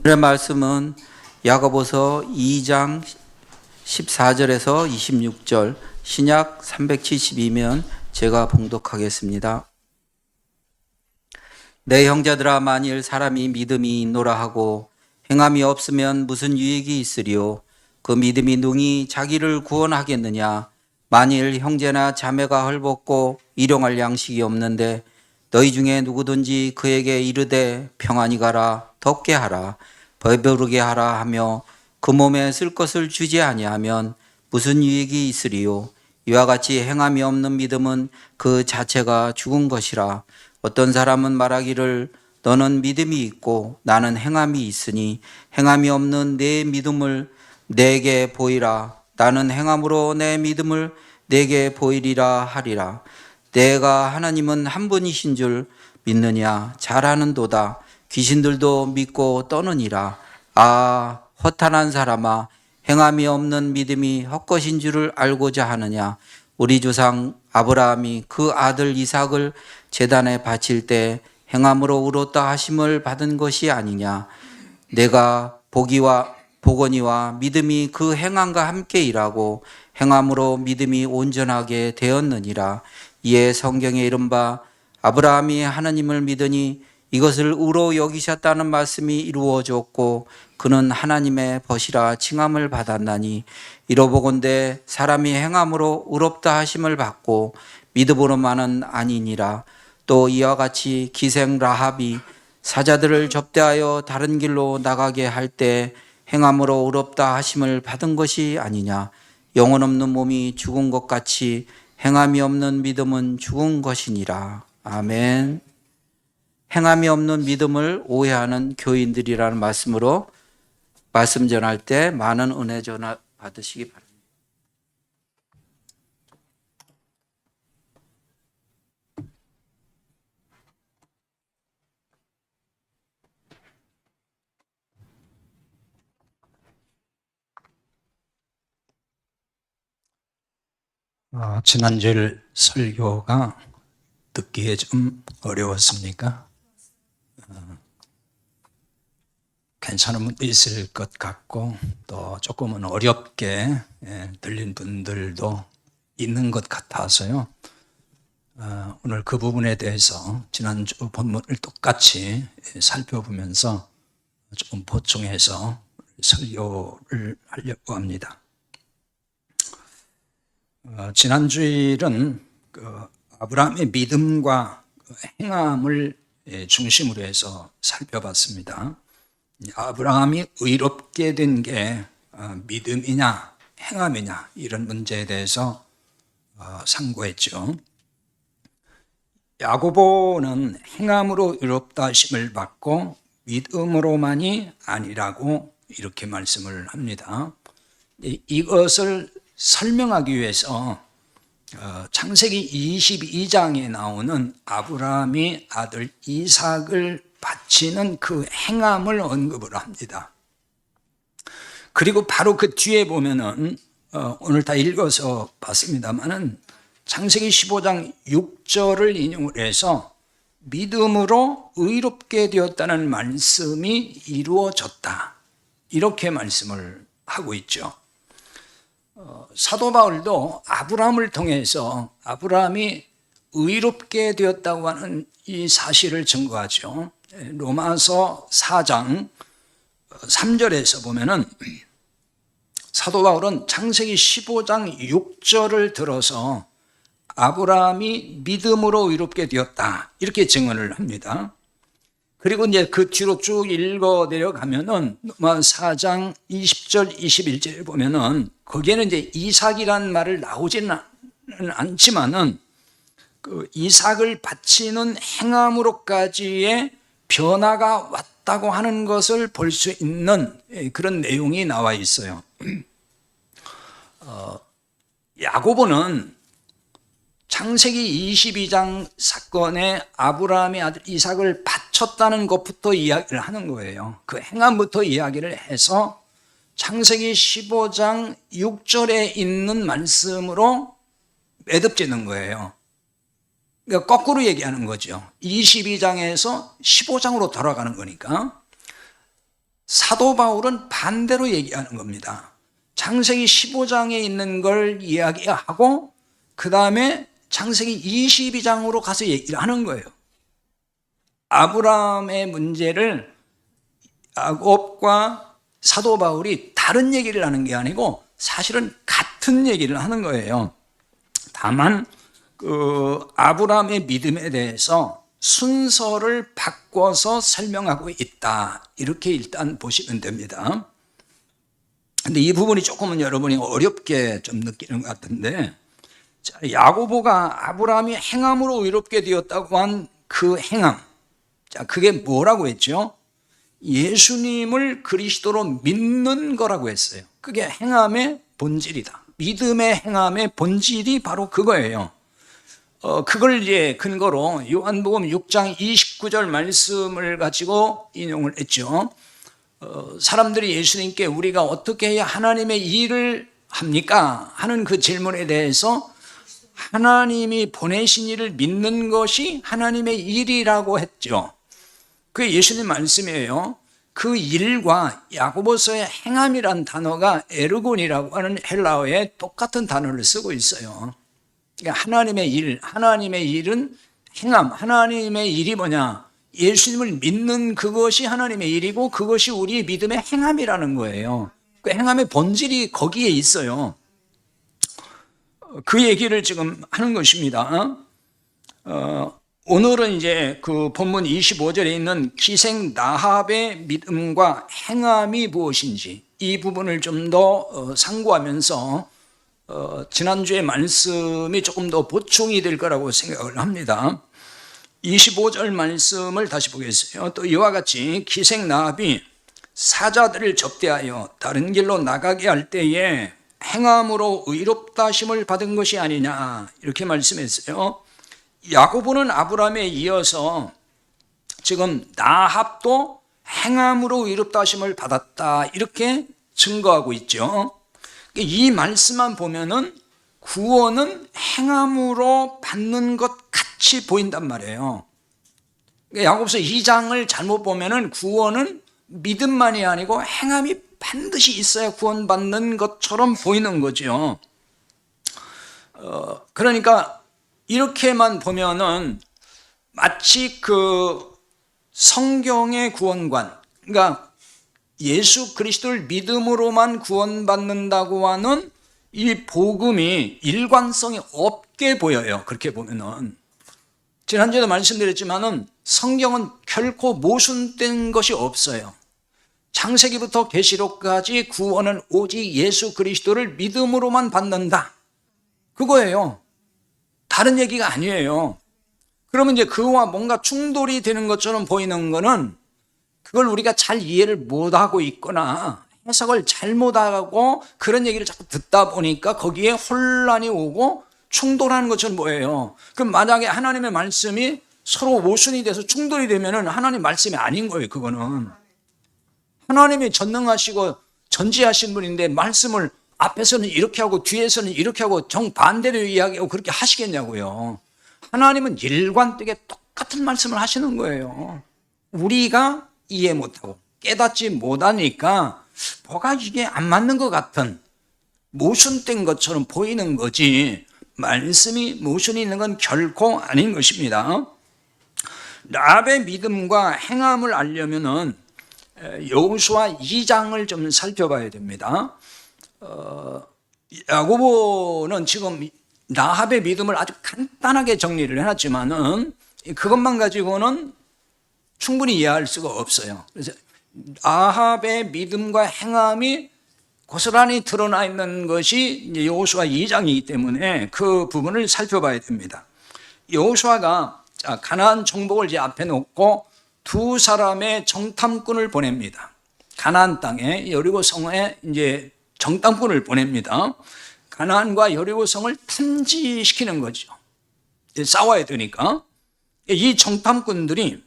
오늘의 말씀은 야고보서 2장 14절에서 26절, 신약 372면 제가 봉독하겠습니다. 내 형제들아, 만일 사람이 믿음이 있노라 하고 행함이 없으면 무슨 유익이 있으리요? 그 믿음이 능히 자기를 구원하겠느냐? 만일 형제나 자매가 헐벗고 일용할 양식이 없는데 너희 중에 누구든지 그에게 이르되 평안히 가라, 덥게 하라, 배부르게 하라 하며 그 몸에 쓸 것을 주지 아니하면 무슨 유익이 있으리요? 이와 같이 행함이 없는 믿음은 그 자체가 죽은 것이라. 어떤 사람은 말하기를 너는 믿음이 있고 나는 행함이 있으니 행함이 없는 내 믿음을 내게 보이라. 나는 행함으로 내 믿음을 내게 보이리라 하리라. 내가 하나님은 한 분이신 줄 믿느냐? 잘하는도다. 귀신들도 믿고 떠느니라. 아, 허탄한 사람아, 행함이 없는 믿음이 헛것인 줄을 알고자 하느냐? 우리 조상 아브라함이 그 아들 이삭을 제단에 바칠 때 행함으로 의롭다 하심을 받은 것이 아니냐? 내가 보거니와 믿음이 그 행함과 함께 일하고 행함으로 믿음이 온전하게 되었느니라. 이에 성경에 이른바 아브라함이 하나님을 믿으니 이것을 의로 여기셨다는 말씀이 이루어졌고 그는 하나님의 벗이라 칭함을 받았나니, 이로보건대 사람이 행함으로 의롭다 하심을 받고 믿음으로만은 아니니라. 또 이와 같이 기생 라합이 사자들을 접대하여 다른 길로 나가게 할 때 행함으로 의롭다 하심을 받은 것이 아니냐? 영혼 없는 몸이 죽은 것 같이 행함이 없는 믿음은 죽은 것이니라. 아멘. 행함이 없는 믿음을 오해하는 교인들이라는 말씀으로 말씀 전할 때 많은 은혜 전화 받으시기 바랍니다. 지난주일 설교가 듣기에 좀 어려웠습니까? 괜찮은 분도 있을 것 같고 또 조금은 어렵게 들린 분들도 있는 것 같아서요. 오늘 그 부분에 대해서 지난주 본문을 똑같이 살펴보면서 조금 보충해서 설교를 하려고 합니다. 지난주일은 아브라함의 믿음과 행함을 중심으로 해서 살펴봤습니다. 아브라함이 의롭게 된 게 믿음이냐 행함이냐 이런 문제에 대해서 상고했죠. 야고보는 행함으로 의롭다 하심을 받고 믿음으로만이 아니라고 이렇게 말씀을 합니다. 이것을 설명하기 위해서 창세기 22장에 나오는 아브라함이 아들 이삭을 바치는 그 행함을 언급을 합니다. 그리고 바로 그 뒤에 보면은 오늘 다 읽어서 봤습니다만은 창세기 15장 6절을 인용을 해서 믿음으로 의롭게 되었다는 말씀이 이루어졌다, 이렇게 말씀을 하고 있죠. 사도 바울도 아브라함을 통해서 아브라함이 의롭게 되었다고 하는 이 사실을 증거하죠. 로마서 4장 3절에서 보면은 사도 바울은 창세기 15장 6절을 들어서 아브라함이 믿음으로 의롭게 되었다, 이렇게 증언을 합니다. 그리고 이제 그 뒤로 쭉 읽어 내려가면은 4장 20절 21절에 보면은 거기에는 이제 이삭이란 말을 나오지는 않지만은 그 이삭을 바치는 행함으로까지의 변화가 왔다고 하는 것을 볼 수 있는 그런 내용이 나와 있어요. 야고보는 창세기 22장 사건에 아브라함의 아들 이삭을 바쳤다는 것부터 이야기를 하는 거예요. 그 행함부터 이야기를 해서 창세기 15장 6절에 있는 말씀으로 매듭짓는 거예요. 그러니까 거꾸로 얘기하는 거죠. 22장에서 15장으로 돌아가는 거니까. 사도 바울은 반대로 얘기하는 겁니다. 창세기 15장에 있는 걸 이야기하고 그 다음에 창세기 22장으로 가서 얘기를 하는 거예요. 아브라함의 문제를 야곱과 사도 바울이 다른 얘기를 하는 게 아니고 사실은 같은 얘기를 하는 거예요. 다만 아브라함의 믿음에 대해서 순서를 바꿔서 설명하고 있다, 이렇게 일단 보시면 됩니다. 근데 이 부분이 조금은 여러분이 어렵게 좀 느끼는 것 같은데, 야고보가 아브라함이 행함으로 의롭게 되었다고 한 그 행함, 그게 뭐라고 했죠? 예수님을 그리스도로 믿는 거라고 했어요. 그게 행함의 본질이다. 믿음의 행함의 본질이 바로 그거예요. 그걸 이제 근거로 요한복음 6장 29절 말씀을 가지고 인용을 했죠. 사람들이 예수님께 우리가 어떻게 해야 하나님의 일을 합니까? 하는 그 질문에 대해서 하나님이 보내신 일을 믿는 것이 하나님의 일이라고 했죠. 그게 예수님 말씀이에요. 그 일과 야고보서의 행함이란 단어가 에르곤이라고 하는 헬라어의 똑같은 단어를 쓰고 있어요. 그러니까 하나님의 일, 하나님의 일은 행함, 하나님의 일이 뭐냐? 예수님을 믿는 그것이 하나님의 일이고 그것이 우리의 믿음의 행함이라는 거예요. 그 행함의 본질이 거기에 있어요. 그 얘기를 지금 하는 것입니다. 오늘은 이제 그 본문 25절에 있는 기생 나합의 믿음과 행함이 무엇인지 이 부분을 좀 더 상고하면서 지난주의 말씀이 조금 더 보충이 될 거라고 생각을 합니다. 25절 말씀을 다시 보겠어요. 또 이와 같이 기생 나합이 사자들을 접대하여 다른 길로 나가게 할 때에 행함으로 의롭다 하심을 받은 것이 아니냐, 이렇게 말씀했어요. 야고보는 아브라함에 이어서 지금 나합도 행함으로 의롭다 하심을 받았다, 이렇게 증거하고 있죠. 이 말씀만 보면은 구원은 행함으로 받는 것 같이 보인단 말이에요. 야고보서 2장을 잘못 보면은 구원은 믿음만이 아니고 행함이 반드시 있어야 구원받는 것처럼 보이는 거죠. 그러니까 이렇게만 보면은 마치 그 성경의 구원관, 그러니까 예수 그리스도를 믿음으로만 구원받는다고 하는 이 복음이 일관성이 없게 보여요. 그렇게 보면은. 지난주에도 말씀드렸지만은 성경은 결코 모순된 것이 없어요. 창세기부터 계시록까지 구원은 오직 예수 그리스도를 믿음으로만 받는다, 그거예요. 다른 얘기가 아니에요. 그러면 이제 그와 뭔가 충돌이 되는 것처럼 보이는 거는 그걸 우리가 잘 이해를 못하고 있거나 해석을 잘못하고 그런 얘기를 자꾸 듣다 보니까 거기에 혼란이 오고 충돌하는 것처럼 보여요. 그럼 만약에 하나님의 말씀이 서로 모순이 돼서 충돌이 되면은 하나님 말씀이 아닌 거예요. 그거는 하나님이 전능하시고 전지하신 분인데 말씀을 앞에서는 이렇게 하고 뒤에서는 이렇게 하고 정반대로 이야기하고 그렇게 하시겠냐고요. 하나님은 일관되게 똑같은 말씀을 하시는 거예요. 우리가 이해 못하고 깨닫지 못하니까 뭐가 이게 안 맞는 것 같은, 모순된 것처럼 보이는 거지 말씀이 모순이 있는 건 결코 아닌 것입니다. 라합의 믿음과 행함을 알려면은 여호수아 2장을 좀 살펴봐야 됩니다. 야고보는 지금 라합의 믿음을 아주 간단하게 정리를 해놨지만은 그것만 가지고는 충분히 이해할 수가 없어요. 그래서 라합의 믿음과 행함이 고스란히 드러나 있는 것이 여호수아 2장이기 때문에 그 부분을 살펴봐야 됩니다. 여호수아가 가나안 정복을 이제 앞에 놓고 두 사람의 정탐꾼을 보냅니다. 가나안 땅에 여리고 성에 이제 정탐꾼을 보냅니다. 가나안과 여리고 성을 탐지시키는 거죠. 싸워야 되니까. 이 정탐꾼들이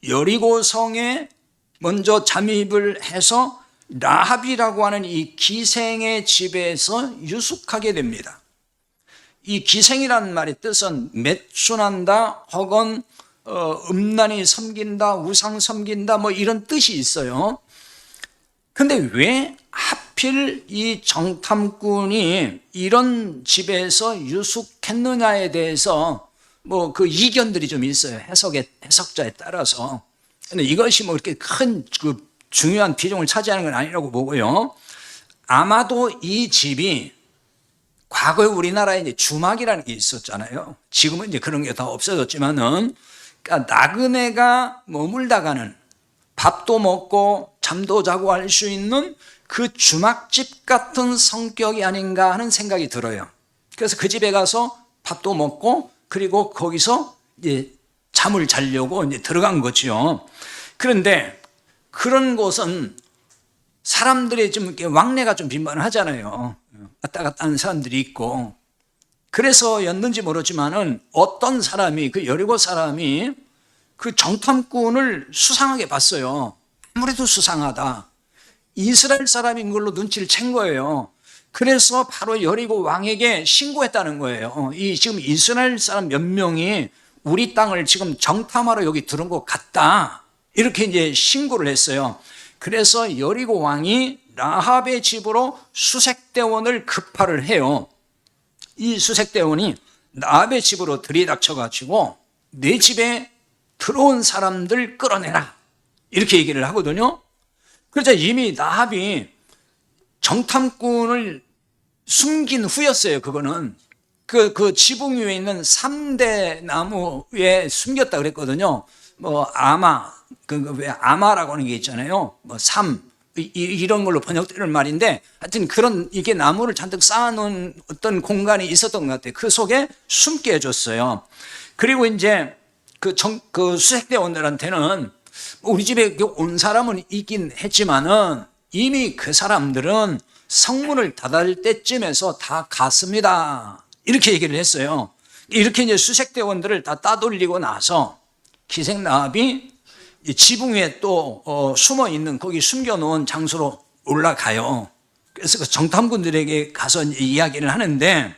여리고 성에 먼저 잠입을 해서 라합이라고 하는 이 기생의 집에서 유숙하게 됩니다. 이 기생이라는 말의 뜻은 매춘한다 혹은 음란히 섬긴다, 우상 섬긴다 뭐 이런 뜻이 있어요. 근데 왜 하필 이 정탐꾼이 이런 집에서 유숙했느냐에 대해서 뭐 그 이견들이 좀 있어요. 해석자에 따라서. 근데 이것이 뭐 이렇게 큰 그 중요한 비중을 차지하는 건 아니라고 보고요. 아마도 이 집이 과거에 우리나라에 이제 주막이라는 게 있었잖아요. 지금은 이제 그런 게 다 없어졌지만은, 그러니까 나그네가 머물다가는 밥도 먹고 잠도 자고 할 수 있는 그 주막집 같은 성격이 아닌가 하는 생각이 들어요. 그래서 그 집에 가서 밥도 먹고 그리고 거기서 이제 잠을 자려고 이제 들어간 거죠. 그런데 그런 곳은 사람들이 좀 이렇게 왕래가 좀 빈번하잖아요. 왔다 갔다 하는 사람들이 있고. 그래서였는지 모르지만은 어떤 사람이, 그 여리고 사람이 그 정탐꾼을 수상하게 봤어요. 아무래도 수상하다. 이스라엘 사람인 걸로 눈치를 챈 거예요. 그래서 바로 여리고 왕에게 신고했다는 거예요. 이 지금 이스라엘 사람 몇 명이 우리 땅을 지금 정탐하러 여기 들은 것 같다. 이렇게 이제 신고를 했어요. 그래서 여리고 왕이 라합의 집으로 수색대원을 급파를 해요. 이 수색대원이 라합의 집으로 들이닥쳐가지고 내 집에 들어온 사람들 끌어내라. 이렇게 얘기를 하거든요. 그러자 이미 라합이 정탐꾼을 숨긴 후였어요. 그거는 그 지붕 위에 있는 3대 나무에 숨겼다 그랬거든요. 뭐 왜 아마라고 하는 게 있잖아요. 뭐 이런 걸로 번역되는 말인데, 하여튼 그런 이게 나무를 잔뜩 쌓아놓은 어떤 공간이 있었던 것 같아요. 그 속에 숨게 해줬어요. 그리고 이제 그 수색대원들한테는 우리 집에 온 사람은 있긴 했지만은 이미 그 사람들은 성문을 닫을 때쯤에서 다 갔습니다. 이렇게 얘기를 했어요. 이렇게 이제 수색대원들을 다 따돌리고 나서 기생라합이 지붕 위에 또 숨어 있는 거기 숨겨놓은 장소로 올라가요. 그래서 그 정탐꾼들에게 가서 이야기를 하는데,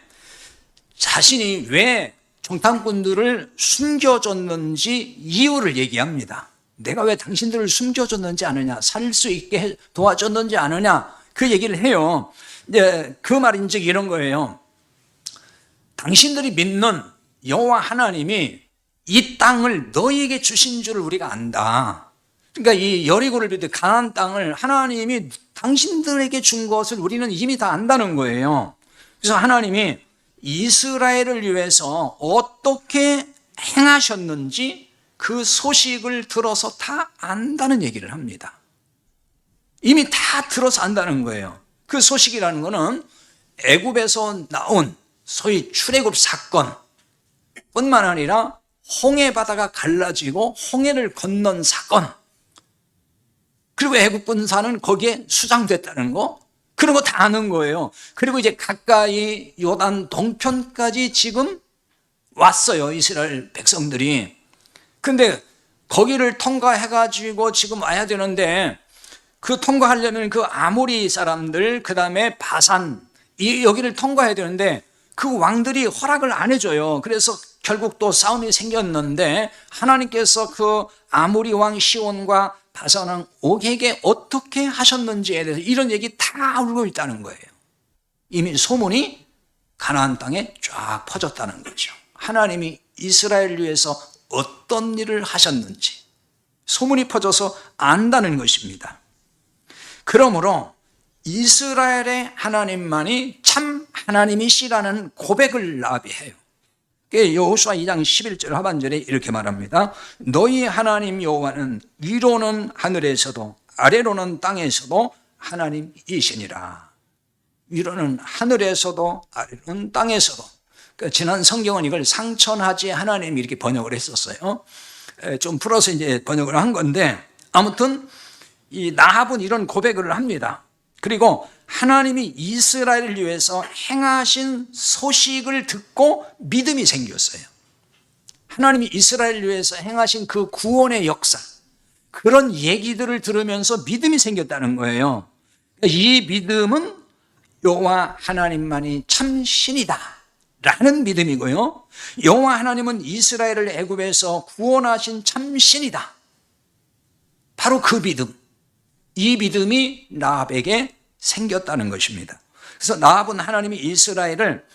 자신이 왜 정탐꾼들을 숨겨줬는지 이유를 얘기합니다. 내가 왜 당신들을 숨겨줬는지 아느냐, 살 수 있게 도와줬는지 아느냐, 그 얘기를 해요. 이제 그 말인즉 이런 거예요. 당신들이 믿는 여호와 하나님이 이 땅을 너희에게 주신 줄을 우리가 안다. 그러니까 이 여리고를 비롯해 가나안 땅을 하나님이 당신들에게 준 것을 우리는 이미 다 안다는 거예요. 그래서 하나님이 이스라엘을 위해서 어떻게 행하셨는지 그 소식을 들어서 다 안다는 얘기를 합니다. 이미 다 들어서 안다는 거예요. 그 소식이라는 거는 애굽에서 나온 소위 출애굽 사건 뿐만 아니라 홍해 바다가 갈라지고 홍해를 건넌 사건, 그리고 애국 군사는 거기에 수장됐다는 거, 그런 거 다 아는 거예요. 그리고 이제 가까이 요단 동편까지 지금 왔어요, 이스라엘 백성들이. 근데 거기를 통과해가지고 지금 와야 되는데, 그 통과하려면 그 아모리 사람들, 그 다음에 바산, 여기를 통과해야 되는데 그 왕들이 허락을 안 해줘요. 그래서 결국 또 싸움이 생겼는데, 하나님께서 그 아모리 왕 시온과 바산 왕 옥에게 어떻게 하셨는지에 대해서 이런 얘기 다 알고 있다는 거예요. 이미 소문이 가나안 땅에 쫙 퍼졌다는 거죠. 하나님이 이스라엘을 위해서 어떤 일을 하셨는지 소문이 퍼져서 안다는 것입니다. 그러므로 이스라엘의 하나님만이 참 하나님이시라는 고백을 라합이 해요. 여호수아 2장 11절 하반절에 이렇게 말합니다. 너희 하나님 여호와는 위로는 하늘에서도 아래로는 땅에서도 하나님이시니라. 위로는 하늘에서도 아래로는 땅에서도. 그러니까 지난 성경은 이걸 상천하지 하나님 이렇게 번역을 했었어요. 좀 풀어서 이제 번역을 한 건데, 아무튼 이 라합은 이런 고백을 합니다. 그리고 하나님이 이스라엘을 위해서 행하신 소식을 듣고 믿음이 생겼어요. 하나님이 이스라엘을 위해서 행하신 그 구원의 역사, 그런 얘기들을 들으면서 믿음이 생겼다는 거예요. 이 믿음은 여호와 하나님만이 참 신이다 라는 믿음이고요, 여호와 하나님은 이스라엘을 애굽에서 구원하신 참 신이다, 바로 그 믿음, 이 믿음이 라합에게 생겼다는 것입니다. 그래서 라합은 하나님이 이스라엘을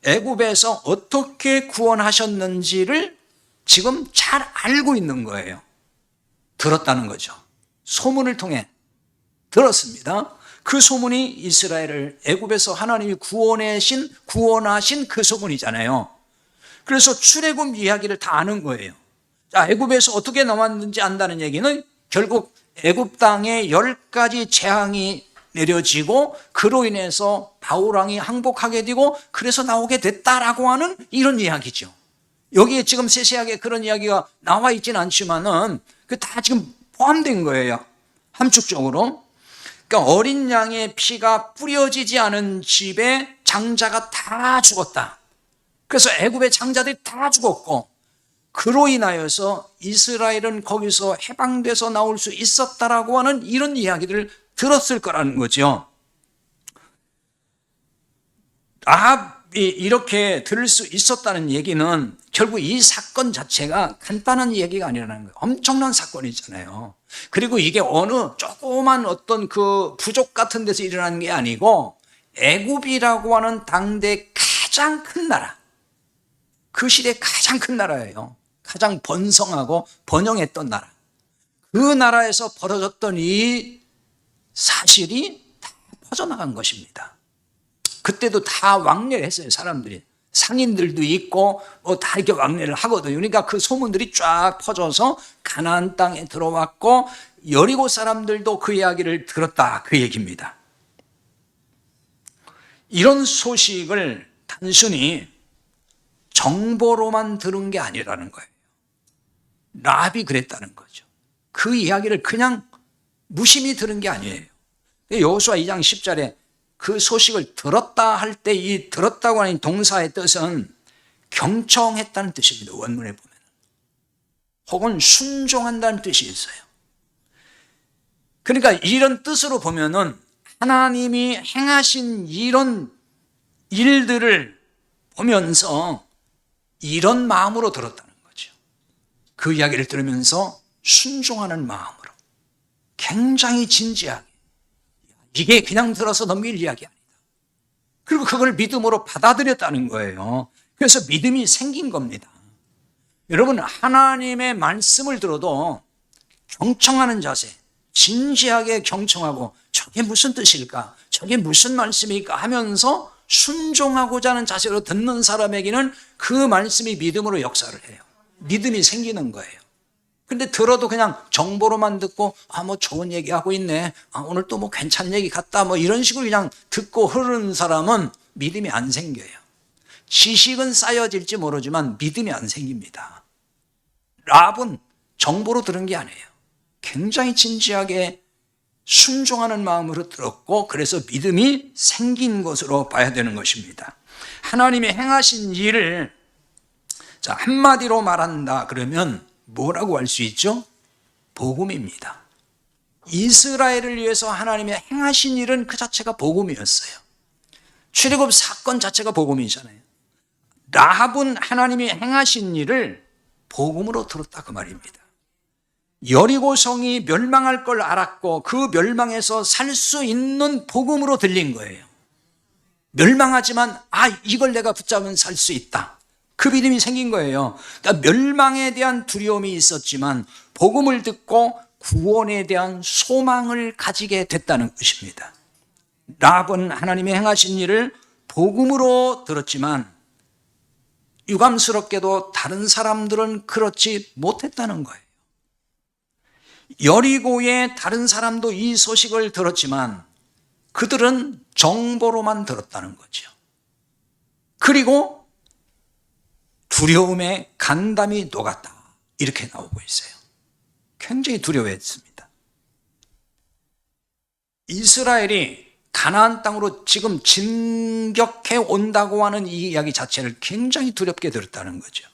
애굽에서 어떻게 구원하셨는지를 지금 잘 알고 있는 거예요. 들었다는 거죠. 소문을 통해 들었습니다. 그 소문이 이스라엘을 애굽에서 하나님이 구원하신 그 소문이잖아요. 그래서 출애굽 이야기를 다 아는 거예요. 자, 애굽에서 어떻게 나왔는지 안다는 얘기는 결국 애굽 땅에 10가지 재앙이 내려지고 그로 인해서 바울왕이 항복하게 되고 그래서 나오게 됐다라고 하는 이런 이야기죠. 여기에 지금 세세하게 그런 이야기가 나와 있지는 않지만은 그 다 지금 포함된 거예요. 함축적으로. 그러니까 어린 양의 피가 뿌려지지 않은 집에 장자가 다 죽었다. 그래서 애굽의 장자들이 다 죽었고 그로 인하여서 이스라엘은 거기서 해방돼서 나올 수 있었다라고 하는 이런 이야기를 들었을 거라는 거죠. 라합이 이렇게 들을 수 있었다는 얘기는 결국 이 사건 자체가 간단한 얘기가 아니라는 거예요. 엄청난 사건이잖아요. 그리고 이게 어느 조그만 어떤 그 부족 같은 데서 일어나는 게 아니고 애굽이라고 하는 당대 가장 큰 나라, 그 시대 가장 큰 나라예요. 가장 번성하고 번영했던 나라. 그 나라에서 벌어졌던 이 사실이 다 퍼져나간 것입니다. 그때도 다 왕래했어요. 사람들이. 상인들도 있고 다 이렇게 왕래를 하거든요. 그러니까 그 소문들이 쫙 퍼져서 가나안 땅에 들어왔고 여리고 사람들도 그 이야기를 들었다, 그 얘기입니다. 이런 소식을 단순히 정보로만 들은 게 아니라는 거예요. 라합이 그랬다는 거죠. 그 이야기를 그냥 무심히 들은 게 아니에요. 여호수아 2장 10절에 그 소식을 들었다 할 때 이 들었다고 하는 동사의 뜻은 경청했다는 뜻입니다. 원문에 보면. 혹은 순종한다는 뜻이 있어요. 그러니까 이런 뜻으로 보면은 하나님이 행하신 이런 일들을 보면서 이런 마음으로 들었다는 거죠. 그 이야기를 들으면서 순종하는 마음으로 굉장히 진지하게, 이게 그냥 들어서 넘길 이야기 아니다. 그리고 그걸 믿음으로 받아들였다는 거예요. 그래서 믿음이 생긴 겁니다. 여러분, 하나님의 말씀을 들어도 경청하는 자세, 진지하게 경청하고 저게 무슨 뜻일까? 저게 무슨 말씀일까? 하면서 순종하고자 하는 자세로 듣는 사람에게는 그 말씀이 믿음으로 역사를 해요. 믿음이 생기는 거예요. 근데 들어도 그냥 정보로만 듣고 뭐 좋은 얘기하고 있네, 오늘 또 뭐 괜찮은 얘기 같다, 뭐 이런 식으로 그냥 듣고 흐르는 사람은 믿음이 안 생겨요. 지식은 쌓여질지 모르지만 믿음이 안 생깁니다. 라합은 정보로 들은 게 아니에요. 굉장히 진지하게 순종하는 마음으로 들었고 그래서 믿음이 생긴 것으로 봐야 되는 것입니다. 하나님이 행하신 일을 한마디로 말한다 그러면 뭐라고 할 수 있죠? 복음입니다. 이스라엘을 위해서 하나님이 행하신 일은 그 자체가 복음이었어요. 출애굽 사건 자체가 복음이잖아요. 라합은 하나님이 행하신 일을 복음으로 들었다 그 말입니다. 여리고성이 멸망할 걸 알았고 그 멸망에서 살 수 있는 복음으로 들린 거예요. 멸망하지만 이걸 내가 붙잡으면 살 수 있다. 그 믿음이 생긴 거예요. 그러니까 멸망에 대한 두려움이 있었지만 복음을 듣고 구원에 대한 소망을 가지게 됐다는 것입니다. 라합은 하나님이 행하신 일을 복음으로 들었지만 유감스럽게도 다른 사람들은 그렇지 못했다는 거예요. 여리고의 다른 사람도 이 소식을 들었지만 그들은 정보로만 들었다는 거죠. 그리고 두려움에 간담이 녹았다, 이렇게 나오고 있어요. 굉장히 두려워했습니다. 이스라엘이 가나안 땅으로 지금 진격해 온다고 하는 이 이야기 자체를 굉장히 두렵게 들었다는 거죠.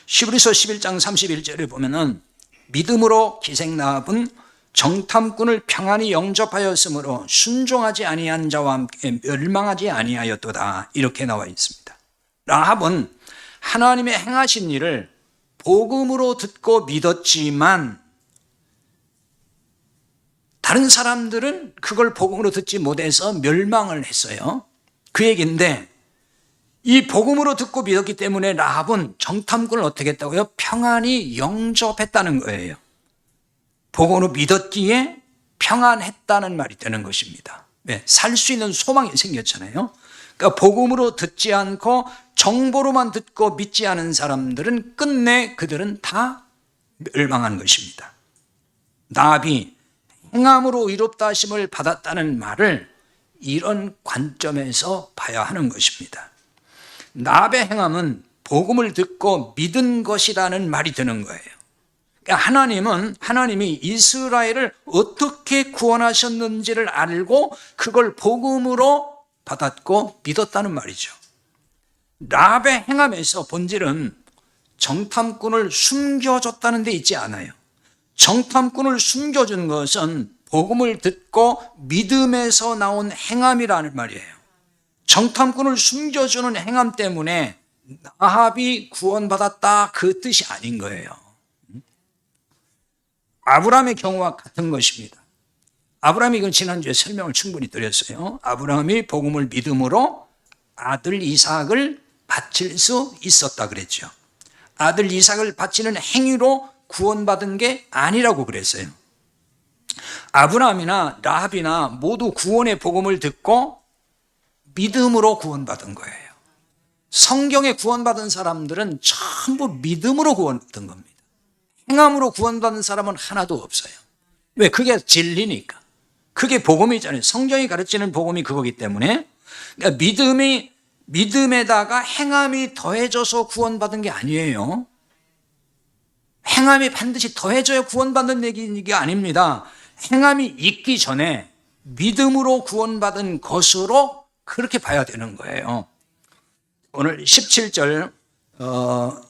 히브리서 11장 31절에 보면은 믿음으로 기생라합은 정탐꾼을 평안히 영접하였으므로 순종하지 아니한 자와 함께 멸망하지 아니하였도다, 이렇게 나와 있습니다. 라합은 하나님의 행하신 일을 복음으로 듣고 믿었지만 다른 사람들은 그걸 복음으로 듣지 못해서 멸망을 했어요. 그 얘기인데 이 복음으로 듣고 믿었기 때문에 라합은 정탐꾼을 어떻게 했다고요? 평안히 영접했다는 거예요. 복음으로 믿었기에 평안했다는 말이 되는 것입니다. 살 수 있는 소망이 생겼잖아요. 그러니까 복음으로 듣지 않고 정보로만 듣고 믿지 않은 사람들은 끝내 그들은 다 멸망한 것입니다. 라합이 행함으로 의롭다 하심을 받았다는 말을 이런 관점에서 봐야 하는 것입니다. 라합의 행함은 복음을 듣고 믿은 것이라는 말이 되는 거예요. 그러니까 하나님이 이스라엘을 어떻게 구원하셨는지를 알고 그걸 복음으로 받았고 믿었다는 말이죠. 라합의 행함에서 본질은 정탐꾼을 숨겨줬다는 데 있지 않아요. 정탐꾼을 숨겨준 것은 복음을 듣고 믿음에서 나온 행함이라는 말이에요. 정탐꾼을 숨겨주는 행함 때문에 라합이 구원받았다 그 뜻이 아닌 거예요. 아브라함의 경우와 같은 것입니다. 아브라함이 이건 지난주에 설명을 충분히 드렸어요. 아브라함이 복음을 믿음으로 아들 이삭을 바칠 수 있었다 그랬죠. 아들 이삭을 바치는 행위로 구원받은 게 아니라고 그랬어요. 아브라함이나 라합이나 모두 구원의 복음을 듣고 믿음으로 구원받은 거예요. 성경에 구원받은 사람들은 전부 믿음으로 구원받은 겁니다. 행함으로 구원받은 사람은 하나도 없어요. 왜? 그게 진리니까. 그게 복음이잖아요. 성경이 가르치는 복음이 그거기 때문에. 그러니까 믿음에다가 행함이 더해져서 구원받은 게 아니에요. 행함이 반드시 더해져야 구원받는 얘기가 아닙니다. 행함이 있기 전에 믿음으로 구원받은 것으로 그렇게 봐야 되는 거예요. 오늘 17절